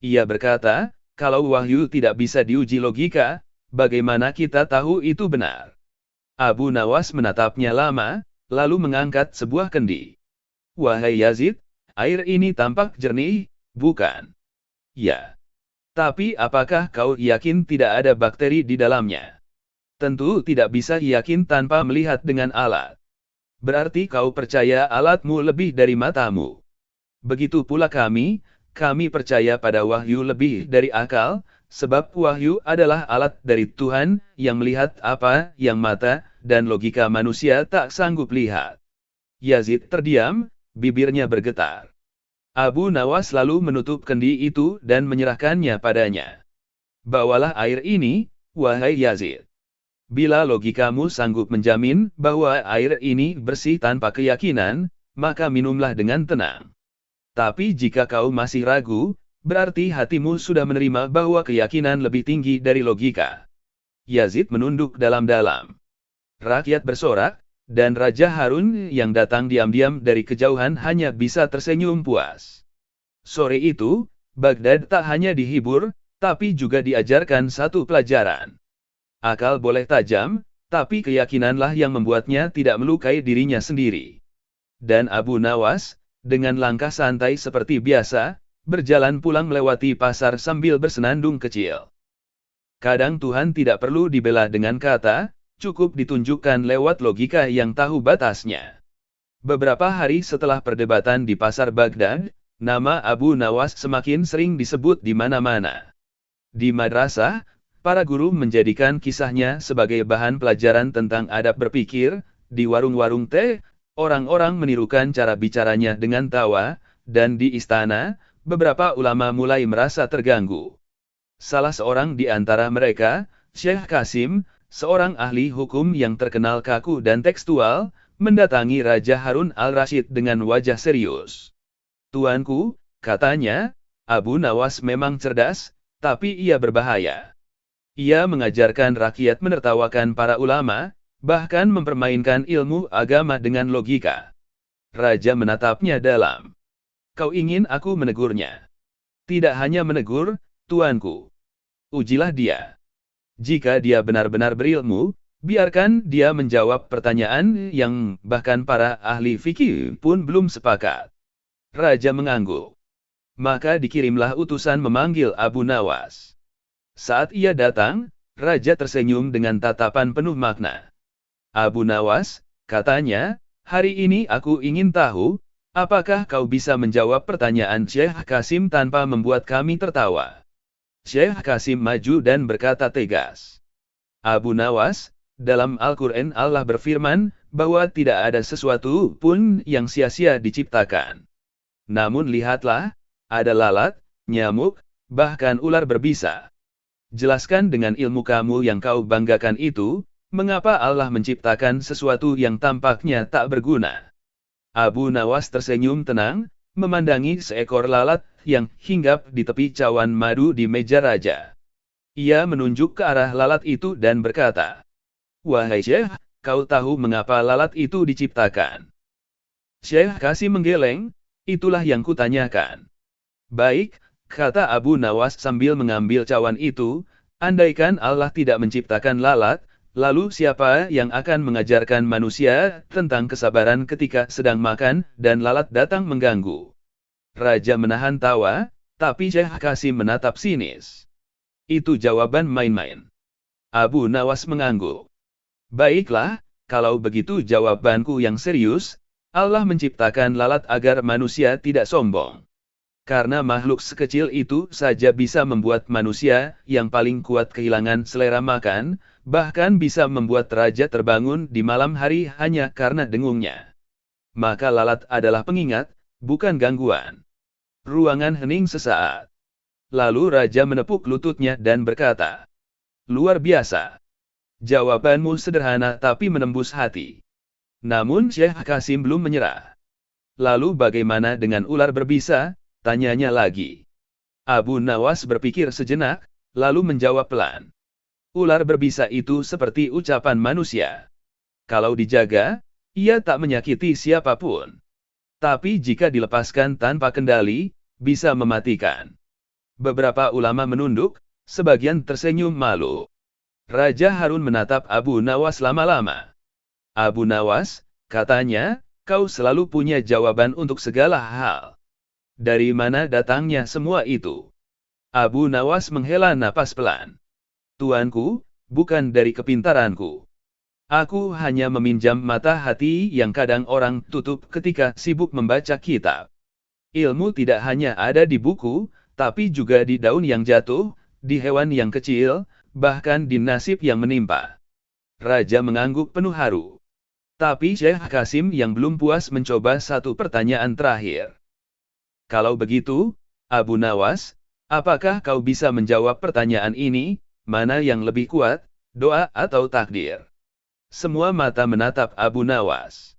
Ia berkata, kalau wahyu tidak bisa diuji logika, bagaimana kita tahu itu benar? Abu Nawas menatapnya lama, lalu mengangkat sebuah kendi. Wahai Yazid, air ini tampak jernih, bukan? Ya. Tapi apakah kau yakin tidak ada bakteri di dalamnya? Tentu tidak bisa yakin tanpa melihat dengan alat. Berarti kau percaya alatmu lebih dari matamu. Begitu pula kami percaya pada wahyu lebih dari akal, sebab wahyu adalah alat dari Tuhan, yang melihat apa yang mata dan logika manusia tak sanggup lihat. Yazid terdiam, bibirnya bergetar. Abu Nawas lalu menutup kendi itu dan menyerahkannya padanya. Bawalah air ini, wahai Yazid. Bila logikamu sanggup menjamin bahwa air ini bersih tanpa keyakinan, maka minumlah dengan tenang. Tapi jika kau masih ragu, berarti hatimu sudah menerima bahwa keyakinan lebih tinggi dari logika. Yazid menunduk dalam-dalam. Rakyat bersorak, dan Raja Harun yang datang diam-diam dari kejauhan hanya bisa tersenyum puas. Sore itu, Baghdad tak hanya dihibur, tapi juga diajarkan satu pelajaran. Akal boleh tajam, tapi keyakinanlah yang membuatnya tidak melukai dirinya sendiri. Dan Abu Nawas, dengan langkah santai seperti biasa, berjalan pulang melewati pasar sambil bersenandung kecil. Kadang Tuhan tidak perlu dibela dengan kata, cukup ditunjukkan lewat logika yang tahu batasnya. Beberapa hari setelah perdebatan di pasar Baghdad, nama Abu Nawas semakin sering disebut di mana-mana. Di madrasah, para guru menjadikan kisahnya sebagai bahan pelajaran tentang adab berpikir. Di warung-warung teh, orang-orang menirukan cara bicaranya dengan tawa, dan di istana, beberapa ulama mulai merasa terganggu. Salah seorang di antara mereka, Syekh Qasim, seorang ahli hukum yang terkenal kaku dan tekstual, mendatangi Raja Harun al-Rasyid dengan wajah serius. "Tuanku," katanya, "Abu Nawas memang cerdas, tapi ia berbahaya. Ia mengajarkan rakyat menertawakan para ulama, bahkan mempermainkan ilmu agama dengan logika." Raja menatapnya dalam. "Kau ingin aku menegurnya?" "Tidak hanya menegur, tuanku. Ujilah dia. Jika dia benar-benar berilmu, biarkan dia menjawab pertanyaan yang bahkan para ahli fikih pun belum sepakat." Raja mengangguk. Maka dikirimlah utusan memanggil Abu Nawas. Saat ia datang, Raja tersenyum dengan tatapan penuh makna. "Abu Nawas," katanya, "hari ini aku ingin tahu, apakah kau bisa menjawab pertanyaan Syekh Qasim tanpa membuat kami tertawa?" Syekh Qasim maju dan berkata tegas. "Abu Nawas, dalam Al-Quran Allah berfirman, bahwa tidak ada sesuatu pun yang sia-sia diciptakan. Namun lihatlah, ada lalat, nyamuk, bahkan ular berbisa. Jelaskan dengan ilmu kamu yang kau banggakan itu, mengapa Allah menciptakan sesuatu yang tampaknya tak berguna?" Abu Nawas tersenyum tenang, memandangi seekor lalat yang hinggap di tepi cawan madu di meja raja. Ia menunjuk ke arah lalat itu dan berkata, "Wahai Syekh, kau tahu mengapa lalat itu diciptakan?" Syekh Qasim menggeleng, "Itulah yang kutanyakan." "Baik," kata Abu Nawas sambil mengambil cawan itu, "andaikan Allah tidak menciptakan lalat, lalu siapa yang akan mengajarkan manusia tentang kesabaran ketika sedang makan dan lalat datang mengganggu?" Raja menahan tawa, tapi Syekh Qasim menatap sinis. "Itu jawaban main-main." Abu Nawas mengangguk. "Baiklah, kalau begitu jawabanku yang serius, Allah menciptakan lalat agar manusia tidak sombong. Karena makhluk sekecil itu saja bisa membuat manusia yang paling kuat kehilangan selera makan, bahkan bisa membuat raja terbangun di malam hari hanya karena dengungnya. Maka lalat adalah pengingat, bukan gangguan." Ruangan hening sesaat. Lalu raja menepuk lututnya dan berkata, "Luar biasa. Jawabanmu sederhana tapi menembus hati." Namun Syekh Qasim belum menyerah. "Lalu bagaimana dengan ular berbisa?" tanyanya lagi. Abu Nawas berpikir sejenak, lalu menjawab pelan. "Ular berbisa itu seperti ucapan manusia. Kalau dijaga, ia tak menyakiti siapapun. Tapi jika dilepaskan tanpa kendali, bisa mematikan." Beberapa ulama menunduk, sebagian tersenyum malu. Raja Harun menatap Abu Nawas lama-lama. "Abu Nawas," katanya, "kau selalu punya jawaban untuk segala hal. Dari mana datangnya semua itu?" Abu Nawas menghela napas pelan. "Tuanku, bukan dari kepintaranku. Aku hanya meminjam mata hati yang kadang orang tutup ketika sibuk membaca kitab. Ilmu tidak hanya ada di buku, tapi juga di daun yang jatuh, di hewan yang kecil, bahkan di nasib yang menimpa." Raja mengangguk penuh haru. Tapi Syekh Qasim yang belum puas mencoba satu pertanyaan terakhir. "Kalau begitu, Abu Nawas, apakah kau bisa menjawab pertanyaan ini, mana yang lebih kuat, doa atau takdir?" Semua mata menatap Abu Nawas.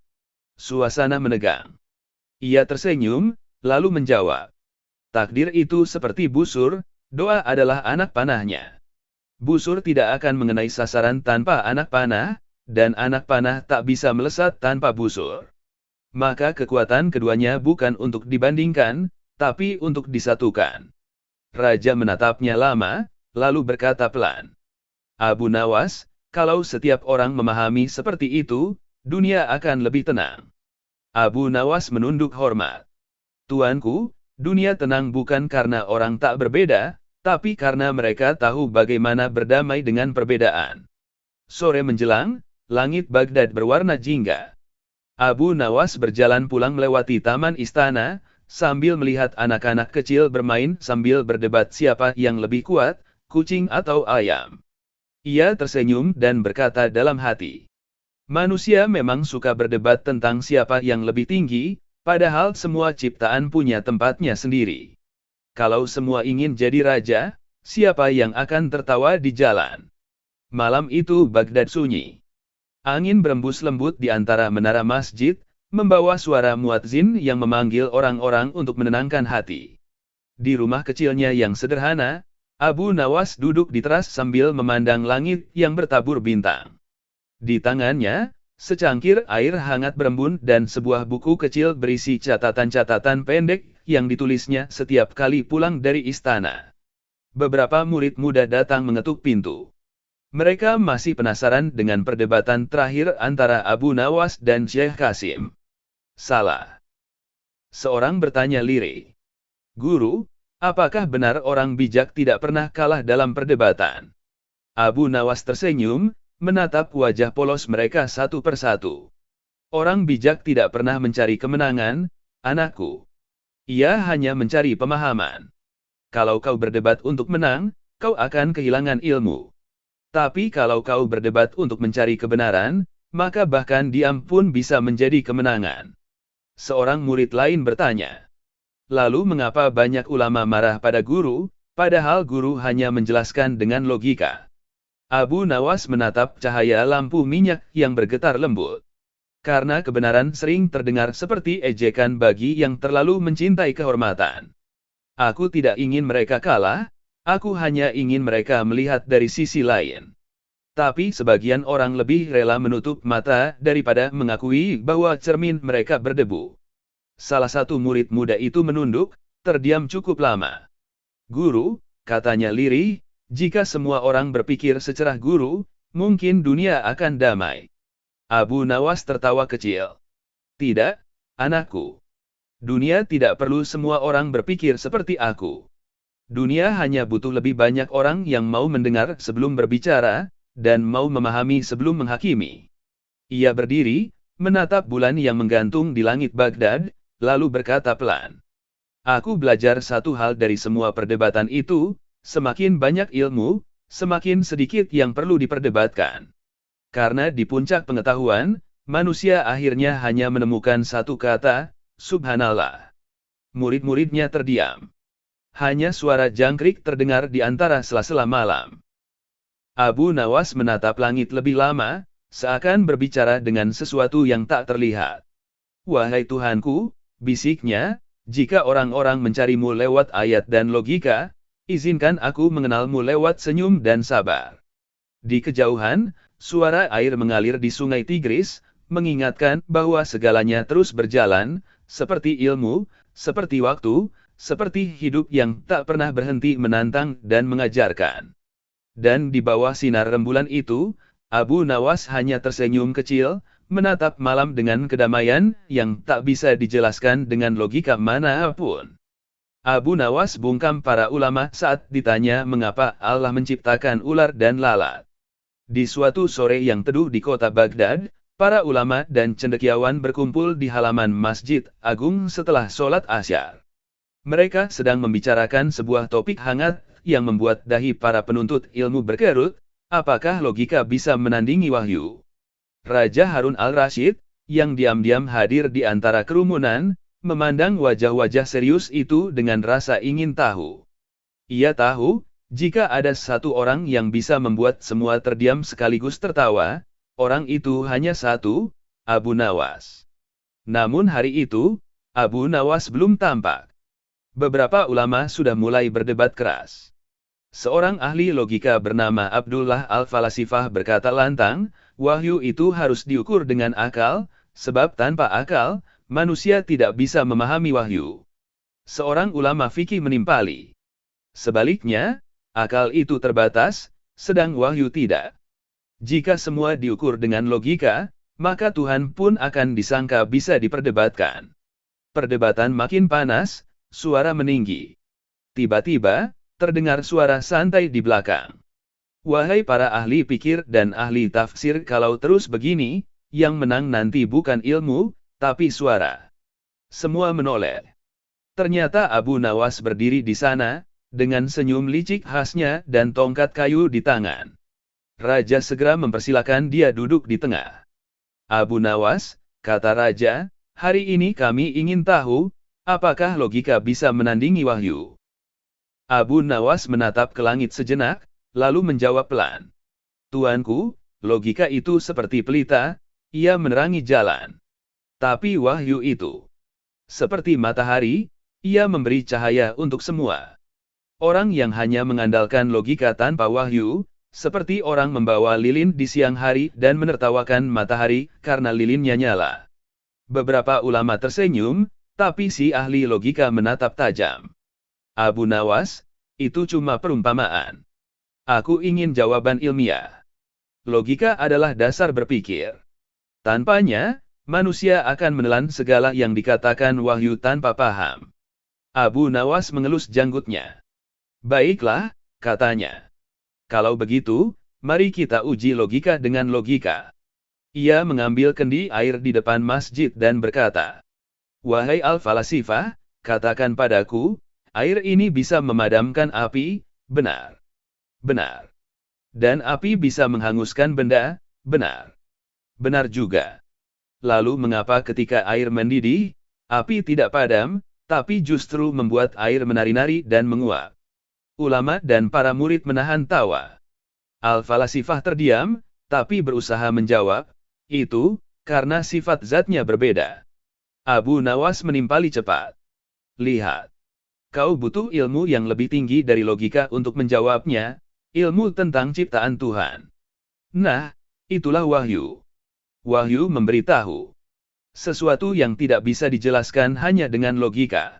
Suasana menegang. Ia tersenyum, lalu menjawab, "Takdir itu seperti busur, doa adalah anak panahnya. Busur tidak akan mengenai sasaran tanpa anak panah, dan anak panah tak bisa melesat tanpa busur. Maka kekuatan keduanya bukan untuk dibandingkan, tapi untuk disatukan." Raja menatapnya lama, lalu berkata pelan, "Abu Nawas, kalau setiap orang memahami seperti itu, dunia akan lebih tenang." Abu Nawas menunduk hormat. "Tuanku, dunia tenang bukan karena orang tak berbeda, tapi karena mereka tahu bagaimana berdamai dengan perbedaan." Sore menjelang, langit Baghdad berwarna jingga. Abu Nawas berjalan pulang melewati taman istana, sambil melihat anak-anak kecil bermain sambil berdebat siapa yang lebih kuat, kucing atau ayam. Ia tersenyum dan berkata dalam hati, "Manusia memang suka berdebat tentang siapa yang lebih tinggi, padahal semua ciptaan punya tempatnya sendiri. Kalau semua ingin jadi raja, siapa yang akan tertawa di jalan?" Malam itu Baghdad sunyi. Angin berembus lembut di antara menara masjid, membawa suara muadzin yang memanggil orang-orang untuk menenangkan hati. Di rumah kecilnya yang sederhana, Abu Nawas duduk di teras sambil memandang langit yang bertabur bintang. Di tangannya, secangkir air hangat berembun dan sebuah buku kecil berisi catatan-catatan pendek yang ditulisnya setiap kali pulang dari istana. Beberapa murid muda datang mengetuk pintu. Mereka masih penasaran dengan perdebatan terakhir antara Abu Nawas dan Syekh Qasim. Salah. Seorang bertanya lirih. Guru, apakah benar orang bijak tidak pernah kalah dalam perdebatan? Abu Nawas tersenyum, menatap wajah polos mereka satu persatu. Orang bijak tidak pernah mencari kemenangan, anakku. Ia hanya mencari pemahaman. Kalau kau berdebat untuk menang, kau akan kehilangan ilmu. Tapi kalau kau berdebat untuk mencari kebenaran, maka bahkan diam pun bisa menjadi kemenangan. Seorang murid lain bertanya. Lalu mengapa banyak ulama marah pada guru, padahal guru hanya menjelaskan dengan logika? Abu Nawas menatap cahaya lampu minyak yang bergetar lembut. Karena kebenaran sering terdengar seperti ejekan bagi yang terlalu mencintai kehormatan. Aku tidak ingin mereka kalah. Aku hanya ingin mereka melihat dari sisi lain. Tapi sebagian orang lebih rela menutup mata daripada mengakui bahwa cermin mereka berdebu. Salah satu murid muda itu menunduk, terdiam cukup lama. Guru, katanya lirih, jika semua orang berpikir secerah guru, mungkin dunia akan damai. Abu Nawas tertawa kecil. Tidak, anakku. Dunia tidak perlu semua orang berpikir seperti aku. Dunia hanya butuh lebih banyak orang yang mau mendengar sebelum berbicara, dan mau memahami sebelum menghakimi. Ia berdiri, menatap bulan yang menggantung di langit Baghdad, lalu berkata pelan. Aku belajar satu hal dari semua perdebatan itu, semakin banyak ilmu, semakin sedikit yang perlu diperdebatkan. Karena di puncak pengetahuan, manusia akhirnya hanya menemukan satu kata, Subhanallah. Murid-muridnya terdiam. Hanya suara jangkrik terdengar di antara sela-sela malam. Abu Nawas menatap langit lebih lama, seakan berbicara dengan sesuatu yang tak terlihat. Wahai Tuhanku, bisiknya, jika orang-orang mencarimu lewat ayat dan logika, izinkan aku mengenalmu lewat senyum dan sabar. Di kejauhan, suara air mengalir di sungai Tigris, mengingatkan bahwa segalanya terus berjalan, seperti ilmu, seperti waktu, seperti hidup yang tak pernah berhenti menantang dan mengajarkan. Dan di bawah sinar rembulan itu, Abu Nawas hanya tersenyum kecil, menatap malam dengan kedamaian yang tak bisa dijelaskan dengan logika manapun. Abu Nawas bungkam para ulama saat ditanya mengapa Allah menciptakan ular dan lalat. Di suatu sore yang teduh di kota Baghdad, para ulama dan cendekiawan berkumpul di halaman Masjid Agung setelah sholat Asyar. Mereka sedang membicarakan sebuah topik hangat yang membuat dahi para penuntut ilmu berkerut, apakah logika bisa menandingi wahyu? Raja Harun al-Rasyid, yang diam-diam hadir di antara kerumunan, memandang wajah-wajah serius itu dengan rasa ingin tahu. Ia tahu, jika ada satu orang yang bisa membuat semua terdiam sekaligus tertawa, orang itu hanya satu, Abu Nawas. Namun hari itu, Abu Nawas belum tampak. Beberapa ulama sudah mulai berdebat keras. Seorang ahli logika bernama Abdullah Al-Falasifah berkata lantang, wahyu itu harus diukur dengan akal, sebab tanpa akal, manusia tidak bisa memahami wahyu. Seorang ulama fikih menimpali. Sebaliknya, akal itu terbatas, sedang wahyu tidak. Jika semua diukur dengan logika, maka Tuhan pun akan disangka bisa diperdebatkan. Perdebatan makin panas. Suara meninggi. Tiba-tiba, terdengar suara santai di belakang. Wahai para ahli pikir dan ahli tafsir, kalau terus begini, yang menang nanti bukan ilmu, tapi suara. Semua menoleh. Ternyata Abu Nawas berdiri di sana, dengan senyum licik khasnya dan tongkat kayu di tangan. Raja segera mempersilakan dia duduk di tengah. Abu Nawas, kata raja, hari ini kami ingin tahu, apakah logika bisa menandingi wahyu? Abu Nawas menatap ke langit sejenak, lalu menjawab pelan. Tuanku, Logika itu seperti pelita, ia menerangi jalan. Tapi wahyu itu seperti matahari, ia memberi cahaya untuk semua. Orang yang hanya mengandalkan logika tanpa wahyu, seperti orang membawa lilin di siang hari dan menertawakan matahari karena lilinnya nyala. Beberapa ulama tersenyum, tapi si ahli logika menatap tajam. Abu Nawas, itu cuma perumpamaan. Aku ingin jawaban ilmiah. Logika adalah dasar berpikir. Tanpanya, manusia akan menelan segala yang dikatakan wahyu tanpa paham. Abu Nawas mengelus janggutnya. Baiklah, katanya. Kalau begitu, mari kita uji logika dengan logika. Ia mengambil kendi air di depan masjid dan berkata, "Wahai al-falasifah, katakan padaku, air ini bisa memadamkan api, benar. Benar. Dan api bisa menghanguskan benda, benar. Benar juga. Lalu mengapa ketika air mendidih, api tidak padam, tapi justru membuat air menari-nari dan menguap?" Ulama dan para murid menahan tawa. Al-falasifah terdiam, tapi berusaha menjawab, "Itu, karena sifat zatnya berbeda." Abu Nawas menimpali cepat. "Lihat. Kau butuh ilmu yang lebih tinggi dari logika untuk menjawabnya, ilmu tentang ciptaan Tuhan. Nah, itulah wahyu. Wahyu memberitahu sesuatu yang tidak bisa dijelaskan hanya dengan logika.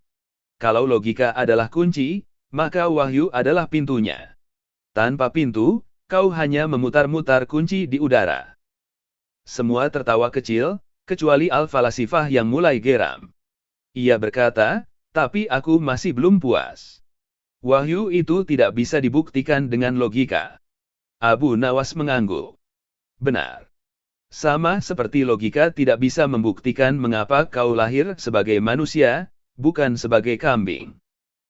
Kalau logika adalah kunci, maka wahyu adalah pintunya. Tanpa pintu, kau hanya memutar-mutar kunci di udara." Semua tertawa kecil, kecuali al-falasifah yang mulai geram. Ia berkata, "Tapi aku masih belum puas. Wahyu itu tidak bisa dibuktikan dengan logika." Abu Nawas mengangguk. "Benar. Sama seperti logika tidak bisa membuktikan mengapa kau lahir sebagai manusia, bukan sebagai kambing.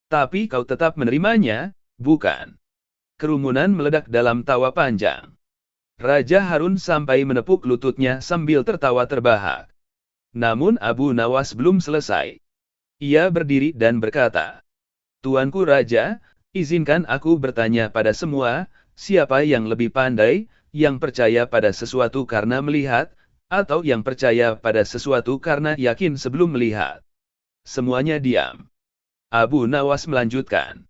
Tapi kau tetap menerimanya, bukan?" Kerumunan meledak dalam tawa panjang. Raja Harun sampai menepuk lututnya sambil tertawa terbahak. Namun Abu Nawas belum selesai. Ia berdiri dan berkata, "Tuanku Raja, izinkan aku bertanya pada semua, siapa yang lebih pandai, yang percaya pada sesuatu karena melihat, atau yang percaya pada sesuatu karena yakin sebelum melihat?" Semuanya diam. Abu Nawas melanjutkan,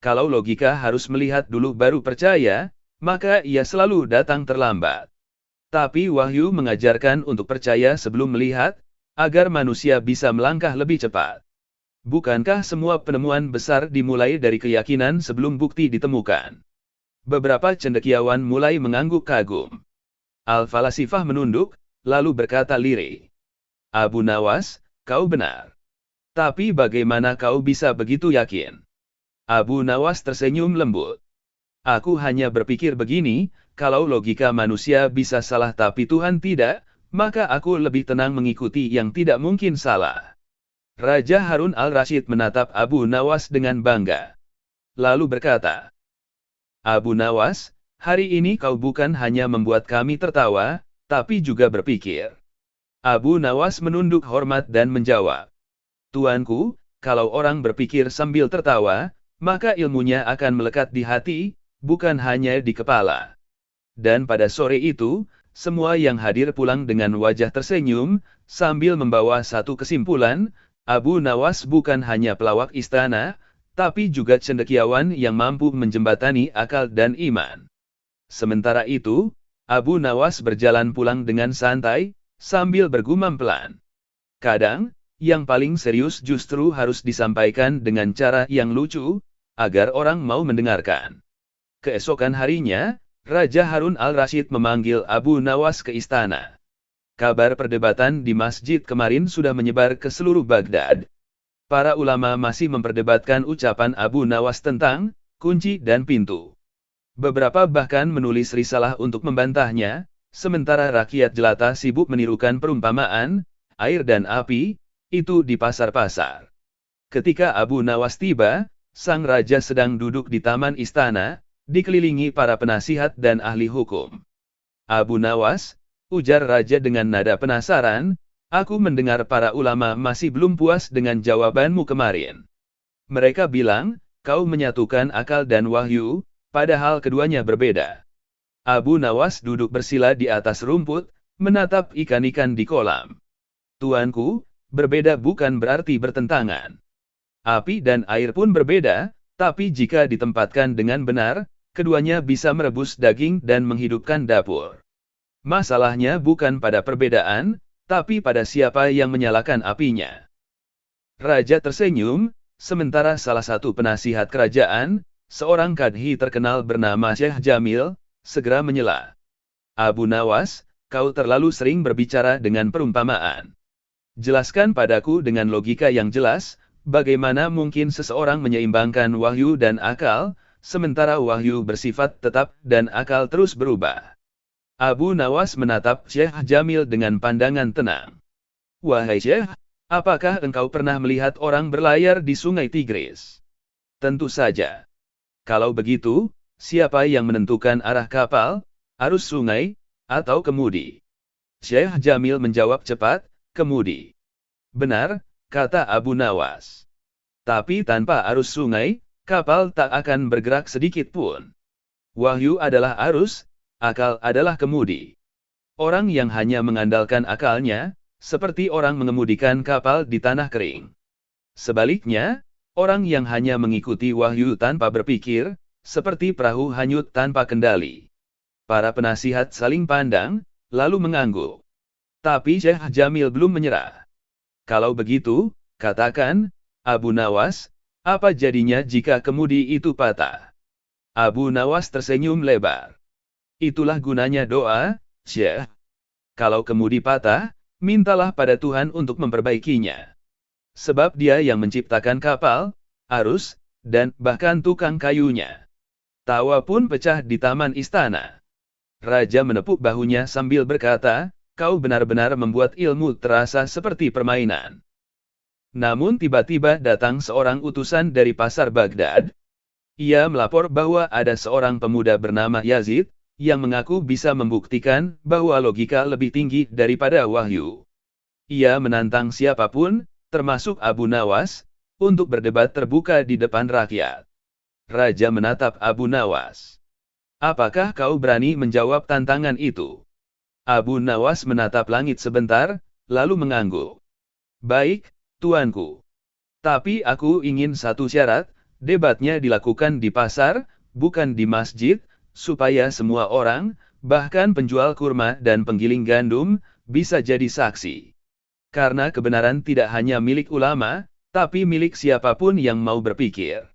"Kalau logika harus melihat dulu baru percaya, maka ia selalu datang terlambat. Tapi wahyu mengajarkan untuk percaya sebelum melihat, agar manusia bisa melangkah lebih cepat. Bukankah semua penemuan besar dimulai dari keyakinan sebelum bukti ditemukan?" Beberapa cendekiawan mulai mengangguk kagum. Al-falasifah menunduk, lalu berkata lirih, "Abu Nawas, kau benar. Tapi bagaimana kau bisa begitu yakin?" Abu Nawas tersenyum lembut. "Aku hanya berpikir begini, kalau logika manusia bisa salah tapi Tuhan tidak, maka aku lebih tenang mengikuti yang tidak mungkin salah." Raja Harun al-Rashid menatap Abu Nawas dengan bangga. Lalu berkata, "Abu Nawas, hari ini kau bukan hanya membuat kami tertawa, tapi juga berpikir." Abu Nawas menunduk hormat dan menjawab, "Tuanku, kalau orang berpikir sambil tertawa, maka ilmunya akan melekat di hati, bukan hanya di kepala." Dan pada sore itu, semua yang hadir pulang dengan wajah tersenyum, sambil membawa satu kesimpulan, Abu Nawas bukan hanya pelawak istana, tapi juga cendekiawan yang mampu menjembatani akal dan iman. Sementara itu, Abu Nawas berjalan pulang dengan santai, sambil bergumam pelan. Kadang, yang paling serius justru harus disampaikan dengan cara yang lucu, agar orang mau mendengarkan. Keesokan harinya, Raja Harun al-Rashid memanggil Abu Nawas ke istana. Kabar perdebatan di masjid kemarin sudah menyebar ke seluruh Baghdad. Para ulama masih memperdebatkan ucapan Abu Nawas tentang kunci dan pintu. Beberapa bahkan menulis risalah untuk membantahnya, sementara rakyat jelata sibuk menirukan perumpamaan, air dan api, itu di pasar-pasar. Ketika Abu Nawas tiba, sang raja sedang duduk di taman istana, dikelilingi para penasihat dan ahli hukum. "Abu Nawas," ujar raja dengan nada penasaran, "aku mendengar para ulama masih belum puas dengan jawabanmu kemarin. Mereka bilang, kau menyatukan akal dan wahyu, padahal keduanya berbeda. Abu Nawas duduk bersila di atas rumput, menatap ikan-ikan di kolam. Tuanku, berbeda bukan berarti bertentangan. Api dan air pun berbeda, tapi jika ditempatkan dengan benar, keduanya bisa merebus daging dan menghidupkan dapur. Masalahnya bukan pada perbedaan, tapi pada siapa yang menyalakan apinya. Raja tersenyum, sementara salah satu penasihat kerajaan, seorang kadhi terkenal bernama Syekh Jamil, segera menyela. Abu Nawas, kau terlalu sering berbicara dengan perumpamaan. Jelaskan padaku dengan logika yang jelas, bagaimana mungkin seseorang menyeimbangkan wahyu dan akal, sementara wahyu bersifat tetap dan akal terus berubah. Abu Nawas menatap Syekh Jamil dengan pandangan tenang. Wahai Syekh, apakah engkau pernah melihat orang berlayar di sungai Tigris? Tentu saja. Kalau begitu, siapa yang menentukan arah kapal, arus sungai, atau kemudi? Syekh Jamil menjawab cepat, kemudi. Benar, kata Abu Nawas. Tapi tanpa arus sungai, kapal tak akan bergerak sedikit pun. Wahyu adalah arus, akal adalah kemudi. Orang yang hanya mengandalkan akalnya, seperti orang mengemudikan kapal di tanah kering. Sebaliknya, orang yang hanya mengikuti wahyu tanpa berpikir, seperti perahu hanyut tanpa kendali. Para penasihat saling pandang, lalu mengangguk. Tapi Syekh Jamil belum menyerah. Kalau begitu, katakan, Abu Nawas, apa jadinya jika kemudi itu patah? Abu Nawas tersenyum lebar. Itulah gunanya doa, Syekh. Kalau kemudi patah, mintalah pada Tuhan untuk memperbaikinya. Sebab Dia yang menciptakan kapal, arus, dan bahkan tukang kayunya. Tawa pun pecah di taman istana. Raja menepuk bahunya sambil berkata, kau benar-benar membuat ilmu terasa seperti permainan. Namun tiba-tiba datang seorang utusan dari pasar Baghdad. Ia melapor bahwa ada seorang pemuda bernama Yazid, yang mengaku bisa membuktikan bahwa logika lebih tinggi daripada wahyu. Ia menantang siapapun, termasuk Abu Nawas, untuk berdebat terbuka di depan rakyat. Raja menatap Abu Nawas. Apakah kau berani menjawab tantangan itu? Abu Nawas menatap langit sebentar, lalu mengangguk. Baik, tuanku. Tapi aku ingin satu syarat, debatnya dilakukan di pasar, bukan di masjid, supaya semua orang, bahkan penjual kurma dan penggiling gandum, bisa jadi saksi. Karena kebenaran tidak hanya milik ulama, tapi milik siapapun yang mau berpikir.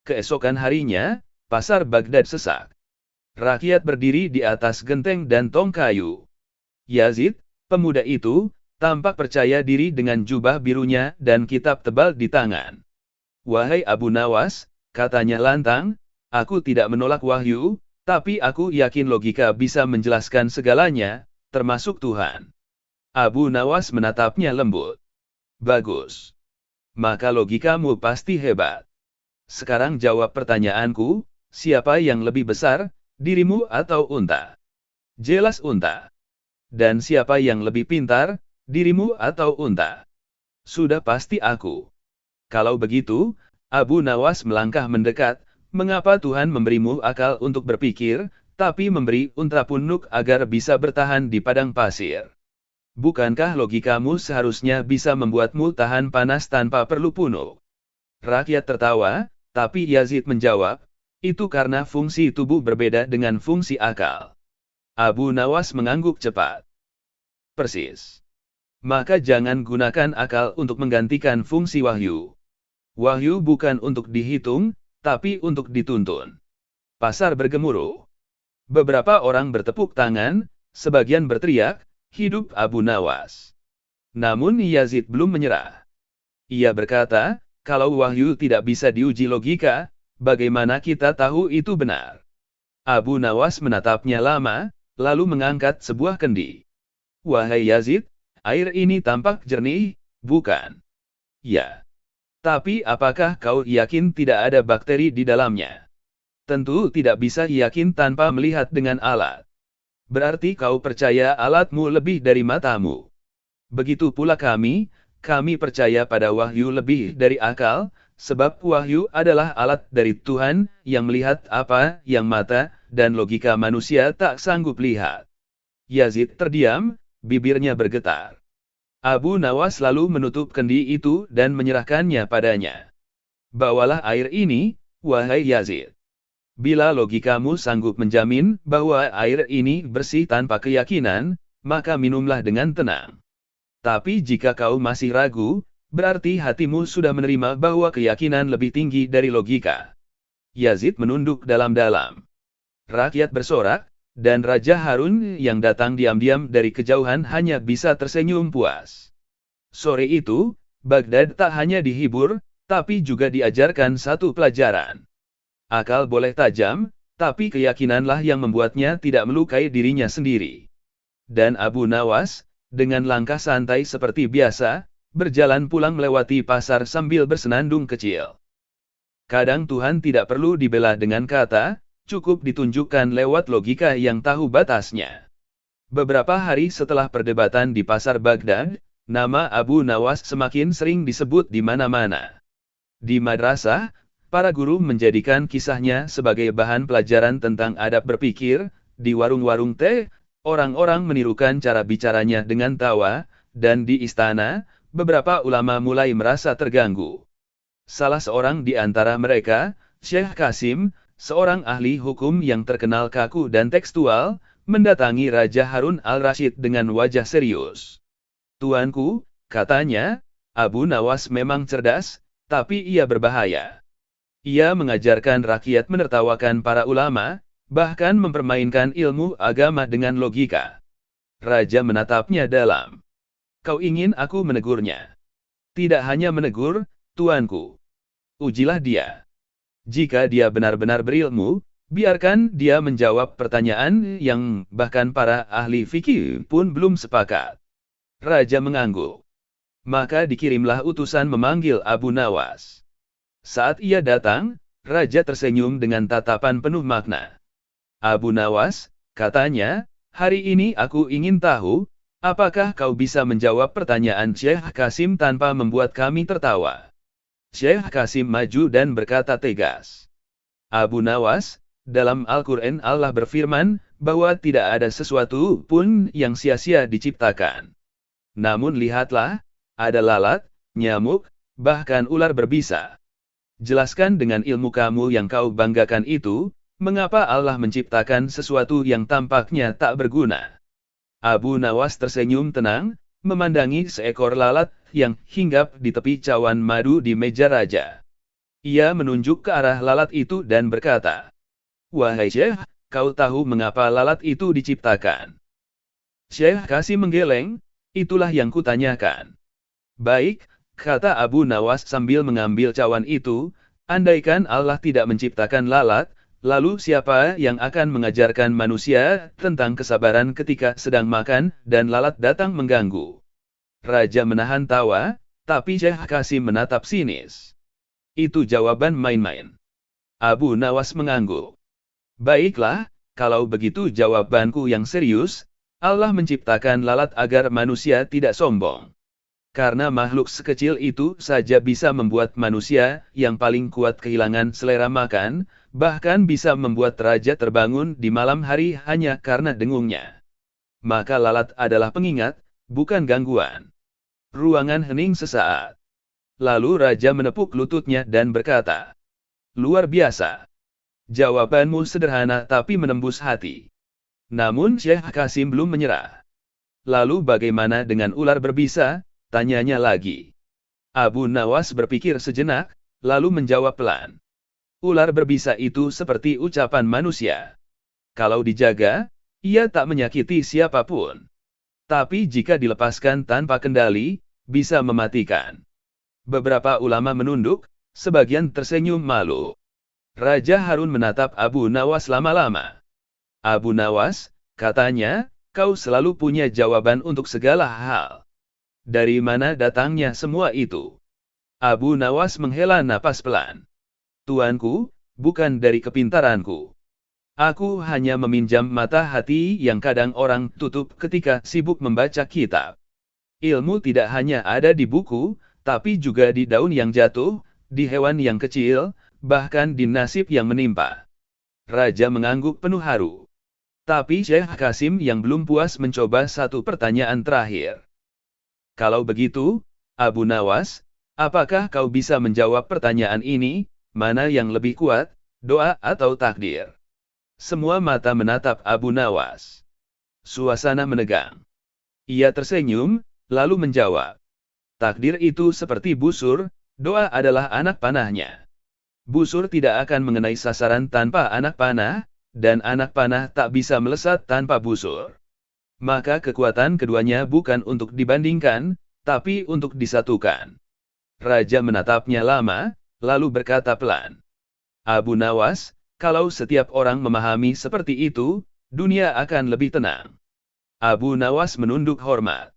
Keesokan harinya, pasar Baghdad sesak. Rakyat berdiri di atas genteng dan tong kayu. Yazid, pemuda itu, tampak percaya diri dengan jubah birunya dan kitab tebal di tangan. Wahai Abu Nawas, katanya lantang, aku tidak menolak wahyu, tapi aku yakin logika bisa menjelaskan segalanya, termasuk Tuhan. Abu Nawas menatapnya lembut. Bagus. Maka logikamu pasti hebat. Sekarang jawab pertanyaanku, siapa yang lebih besar, dirimu atau unta? Jelas unta. Dan siapa yang lebih pintar, dirimu atau unta? Sudah pasti aku. Kalau begitu, Abu Nawas melangkah mendekat, mengapa Tuhan memberimu akal untuk berpikir, tapi memberi unta punuk agar bisa bertahan di padang pasir? Bukankah logikamu seharusnya bisa membuatmu tahan panas tanpa perlu punuk? Rakyat tertawa, tapi Yazid menjawab, itu karena fungsi tubuh berbeda dengan fungsi akal. Abu Nawas mengangguk cepat. Persis. Maka jangan gunakan akal untuk menggantikan fungsi wahyu. Wahyu bukan untuk dihitung, tapi untuk dituntun. Pasar bergemuruh. Beberapa orang bertepuk tangan, sebagian berteriak, hidup Abu Nawas. Namun Yazid belum menyerah. Ia berkata, kalau wahyu tidak bisa diuji logika, bagaimana kita tahu itu benar? Abu Nawas menatapnya lama, lalu mengangkat sebuah kendi. Wahai Yazid, air ini tampak jernih, bukan? Ya. Tapi apakah kau yakin tidak ada bakteri di dalamnya? Tentu tidak bisa yakin tanpa melihat dengan alat. Berarti kau percaya alatmu lebih dari matamu. Begitu pula kami percaya pada wahyu lebih dari akal, sebab wahyu adalah alat dari Tuhan yang melihat apa yang mata dan logika manusia tak sanggup lihat. Yazid terdiam, bibirnya bergetar. Abu Nawas lalu menutup kendi itu dan menyerahkannya padanya. Bawalah air ini, wahai Yazid. Bila logikamu sanggup menjamin bahwa air ini bersih tanpa keyakinan, maka minumlah dengan tenang. Tapi jika kau masih ragu, berarti hatimu sudah menerima bahwa keyakinan lebih tinggi dari logika. Yazid menunduk dalam-dalam. Rakyat bersorak, dan Raja Harun yang datang diam-diam dari kejauhan hanya bisa tersenyum puas. Sore itu, Baghdad tak hanya dihibur, tapi juga diajarkan satu pelajaran. Akal boleh tajam, tapi keyakinanlah yang membuatnya tidak melukai dirinya sendiri. Dan Abu Nawas, dengan langkah santai seperti biasa, berjalan pulang melewati pasar sambil bersenandung kecil. Kadang Tuhan tidak perlu dibela dengan kata, cukup ditunjukkan lewat logika yang tahu batasnya. Beberapa hari setelah perdebatan di pasar Baghdad, nama Abu Nawas semakin sering disebut di mana-mana. Di madrasah, para guru menjadikan kisahnya sebagai bahan pelajaran tentang adab berpikir. Di warung-warung teh, orang-orang menirukan cara bicaranya dengan tawa, dan di istana, beberapa ulama mulai merasa terganggu. Salah seorang di antara mereka, Syekh Qasim, seorang ahli hukum yang terkenal kaku dan tekstual, mendatangi Raja Harun al-Rashid dengan wajah serius. "Tuanku," katanya, "Abu Nawas memang cerdas, tapi ia berbahaya. Ia mengajarkan rakyat menertawakan para ulama, bahkan mempermainkan ilmu agama dengan logika." Raja menatapnya dalam. "Kau ingin aku menegurnya?" "Tidak hanya menegur, tuanku. Ujilah dia. Jika dia benar-benar berilmu, biarkan dia menjawab pertanyaan yang bahkan para ahli fikih pun belum sepakat." Raja mengangguk. Maka dikirimlah utusan memanggil Abu Nawas. Saat ia datang, Raja tersenyum dengan tatapan penuh makna. "Abu Nawas," katanya, "hari ini aku ingin tahu, apakah kau bisa menjawab pertanyaan Syekh Qasim tanpa membuat kami tertawa?" Syekh Qasim maju dan berkata tegas. "Abu Nawas, dalam Al-Quran Allah berfirman, bahwa tidak ada sesuatu pun yang sia-sia diciptakan. Namun lihatlah, ada lalat, nyamuk, bahkan ular berbisa. Jelaskan dengan ilmu kamu yang kau banggakan itu, mengapa Allah menciptakan sesuatu yang tampaknya tak berguna?" Abu Nawas tersenyum tenang, memandangi seekor lalat yang hinggap di tepi cawan madu di meja raja. Ia menunjuk ke arah lalat itu dan berkata, "Wahai Syekh, kau tahu mengapa lalat itu diciptakan?" Syekh Qasim menggeleng, "Itulah yang kutanyakan." "Baik," kata Abu Nawas sambil mengambil cawan itu, "andaikan Allah tidak menciptakan lalat, lalu siapa yang akan mengajarkan manusia tentang kesabaran ketika sedang makan dan lalat datang mengganggu?" Raja menahan tawa, tapi Syekh Qasim menatap sinis. "Itu jawaban main-main." Abu Nawas mengangguk. "Baiklah, kalau begitu jawabanku yang serius, Allah menciptakan lalat agar manusia tidak sombong. Karena makhluk sekecil itu saja bisa membuat manusia yang paling kuat kehilangan selera makan, bahkan bisa membuat raja terbangun di malam hari hanya karena dengungnya. Maka lalat adalah pengingat, bukan gangguan." Ruangan hening sesaat. Lalu raja menepuk lututnya dan berkata, "Luar biasa. Jawabanmu sederhana tapi menembus hati." Namun Syekh Qasim belum menyerah. "Lalu bagaimana dengan ular berbisa?" tanyanya lagi. Abu Nawas berpikir sejenak, lalu menjawab pelan. "Ular berbisa itu seperti ucapan manusia. Kalau dijaga, ia tak menyakiti siapapun. Tapi jika dilepaskan tanpa kendali, bisa mematikan." Beberapa ulama menunduk, sebagian tersenyum malu. Raja Harun menatap Abu Nawas lama-lama. "Abu Nawas," katanya, "kau selalu punya jawaban untuk segala hal. Dari mana datangnya semua itu?" Abu Nawas menghela napas pelan. "Tuanku, bukan dari kepintaranku. Aku hanya meminjam mata hati yang kadang orang tutup ketika sibuk membaca kitab. Ilmu tidak hanya ada di buku, tapi juga di daun yang jatuh, di hewan yang kecil, bahkan di nasib yang menimpa. Raja mengangguk penuh haru. Tapi Syekh Kasim yang belum puas mencoba satu pertanyaan terakhir. Kalau begitu, Abu Nawas, apakah kau bisa menjawab pertanyaan ini, mana yang lebih kuat, doa atau takdir? Semua mata menatap Abu Nawas. Suasana menegang. Ia tersenyum, lalu menjawab. Takdir itu seperti busur, doa adalah anak panahnya. Busur tidak akan mengenai sasaran tanpa anak panah, dan anak panah tak bisa melesat tanpa busur. Maka kekuatan keduanya bukan untuk dibandingkan, tapi untuk disatukan. Raja menatapnya lama, lalu berkata pelan. Abu Nawas, kalau setiap orang memahami seperti itu, dunia akan lebih tenang. Abu Nawas menunduk hormat.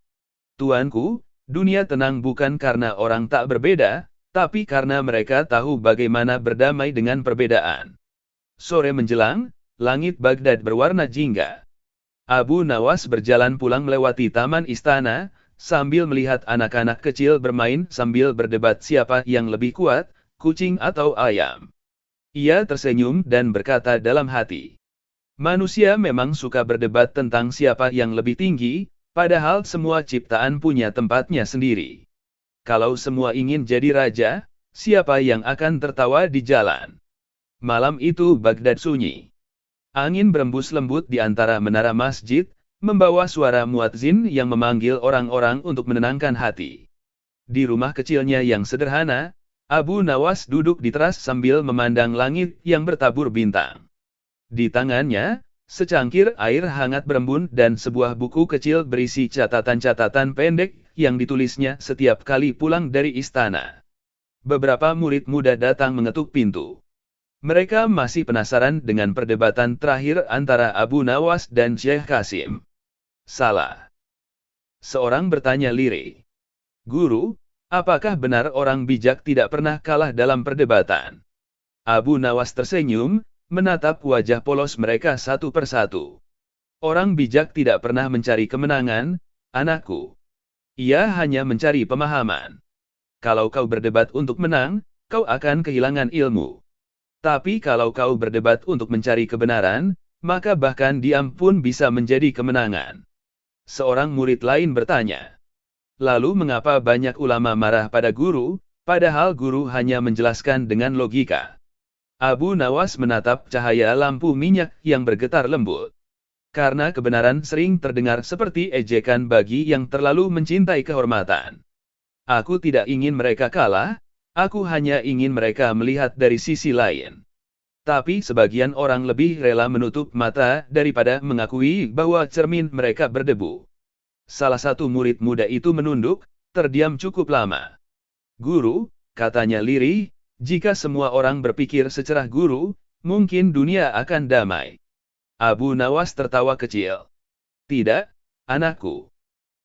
Tuanku, dunia tenang bukan karena orang tak berbeda, tapi karena mereka tahu bagaimana berdamai dengan perbedaan. Sore menjelang, langit Baghdad berwarna jingga. Abu Nawas berjalan pulang melewati taman istana, sambil melihat anak-anak kecil bermain sambil berdebat siapa yang lebih kuat, kucing atau ayam. Ia tersenyum dan berkata dalam hati. Manusia memang suka berdebat tentang siapa yang lebih tinggi, padahal semua ciptaan punya tempatnya sendiri. Kalau semua ingin jadi raja, siapa yang akan tertawa di jalan? Malam itu Baghdad sunyi. Angin berembus lembut di antara menara masjid, membawa suara muadzin yang memanggil orang-orang untuk menenangkan hati. Di rumah kecilnya yang sederhana, Abu Nawas duduk di teras sambil memandang langit yang bertabur bintang. Di tangannya, secangkir air hangat berembun dan sebuah buku kecil berisi catatan-catatan pendek yang ditulisnya setiap kali pulang dari istana. Beberapa murid muda datang mengetuk pintu. Mereka masih penasaran dengan perdebatan terakhir antara Abu Nawas dan Syekh Kasim. Salah. Seorang bertanya lirih. Guru, apakah benar orang bijak tidak pernah kalah dalam perdebatan? Abu Nawas tersenyum, menatap wajah polos mereka satu persatu. Orang bijak tidak pernah mencari kemenangan, anakku. Ia hanya mencari pemahaman. Kalau kau berdebat untuk menang, kau akan kehilangan ilmu. Tapi kalau kau berdebat untuk mencari kebenaran, maka bahkan diam pun bisa menjadi kemenangan. Seorang murid lain bertanya. Lalu mengapa banyak ulama marah pada guru, padahal guru hanya menjelaskan dengan logika? Abu Nawas menatap cahaya lampu minyak yang bergetar lembut. Karena kebenaran sering terdengar seperti ejekan bagi yang terlalu mencintai kehormatan. Aku tidak ingin mereka kalah, aku hanya ingin mereka melihat dari sisi lain. Tapi sebagian orang lebih rela menutup mata daripada mengakui bahwa cermin mereka berdebu. Salah satu murid muda itu menunduk, terdiam cukup lama. Guru, katanya lirih, jika semua orang berpikir secerah guru, mungkin dunia akan damai. Abu Nawas tertawa kecil. Tidak, anakku.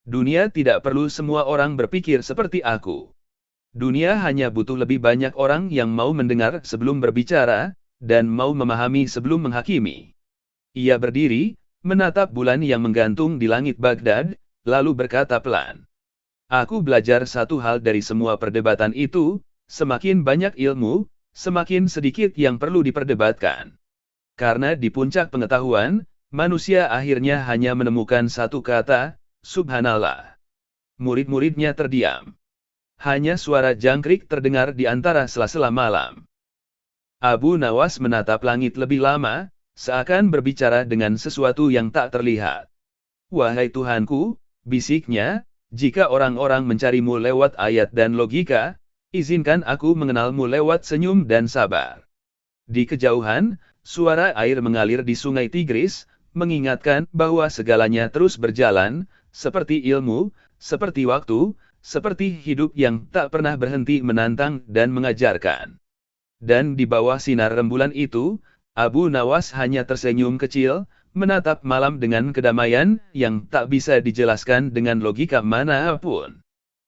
Dunia tidak perlu semua orang berpikir seperti aku. Dunia hanya butuh lebih banyak orang yang mau mendengar sebelum berbicara, dan mau memahami sebelum menghakimi. Ia berdiri, menatap bulan yang menggantung di langit Baghdad, lalu berkata pelan. Aku belajar satu hal dari semua perdebatan itu, semakin banyak ilmu, semakin sedikit yang perlu diperdebatkan. Karena di puncak pengetahuan, manusia akhirnya hanya menemukan satu kata, Subhanallah. Murid-muridnya terdiam. Hanya suara jangkrik terdengar di antara sela-sela malam. Abu Nawas menatap langit lebih lama, seakan berbicara dengan sesuatu yang tak terlihat. Wahai Tuhanku, bisiknya, jika orang-orang mencarimu lewat ayat dan logika, izinkan aku mengenalmu lewat senyum dan sabar. Di kejauhan, suara air mengalir di sungai Tigris, mengingatkan bahwa segalanya terus berjalan, seperti ilmu, seperti waktu, seperti hidup yang tak pernah berhenti menantang dan mengajarkan. Dan di bawah sinar rembulan itu, Abu Nawas hanya tersenyum kecil, menatap malam dengan kedamaian yang tak bisa dijelaskan dengan logika manapun.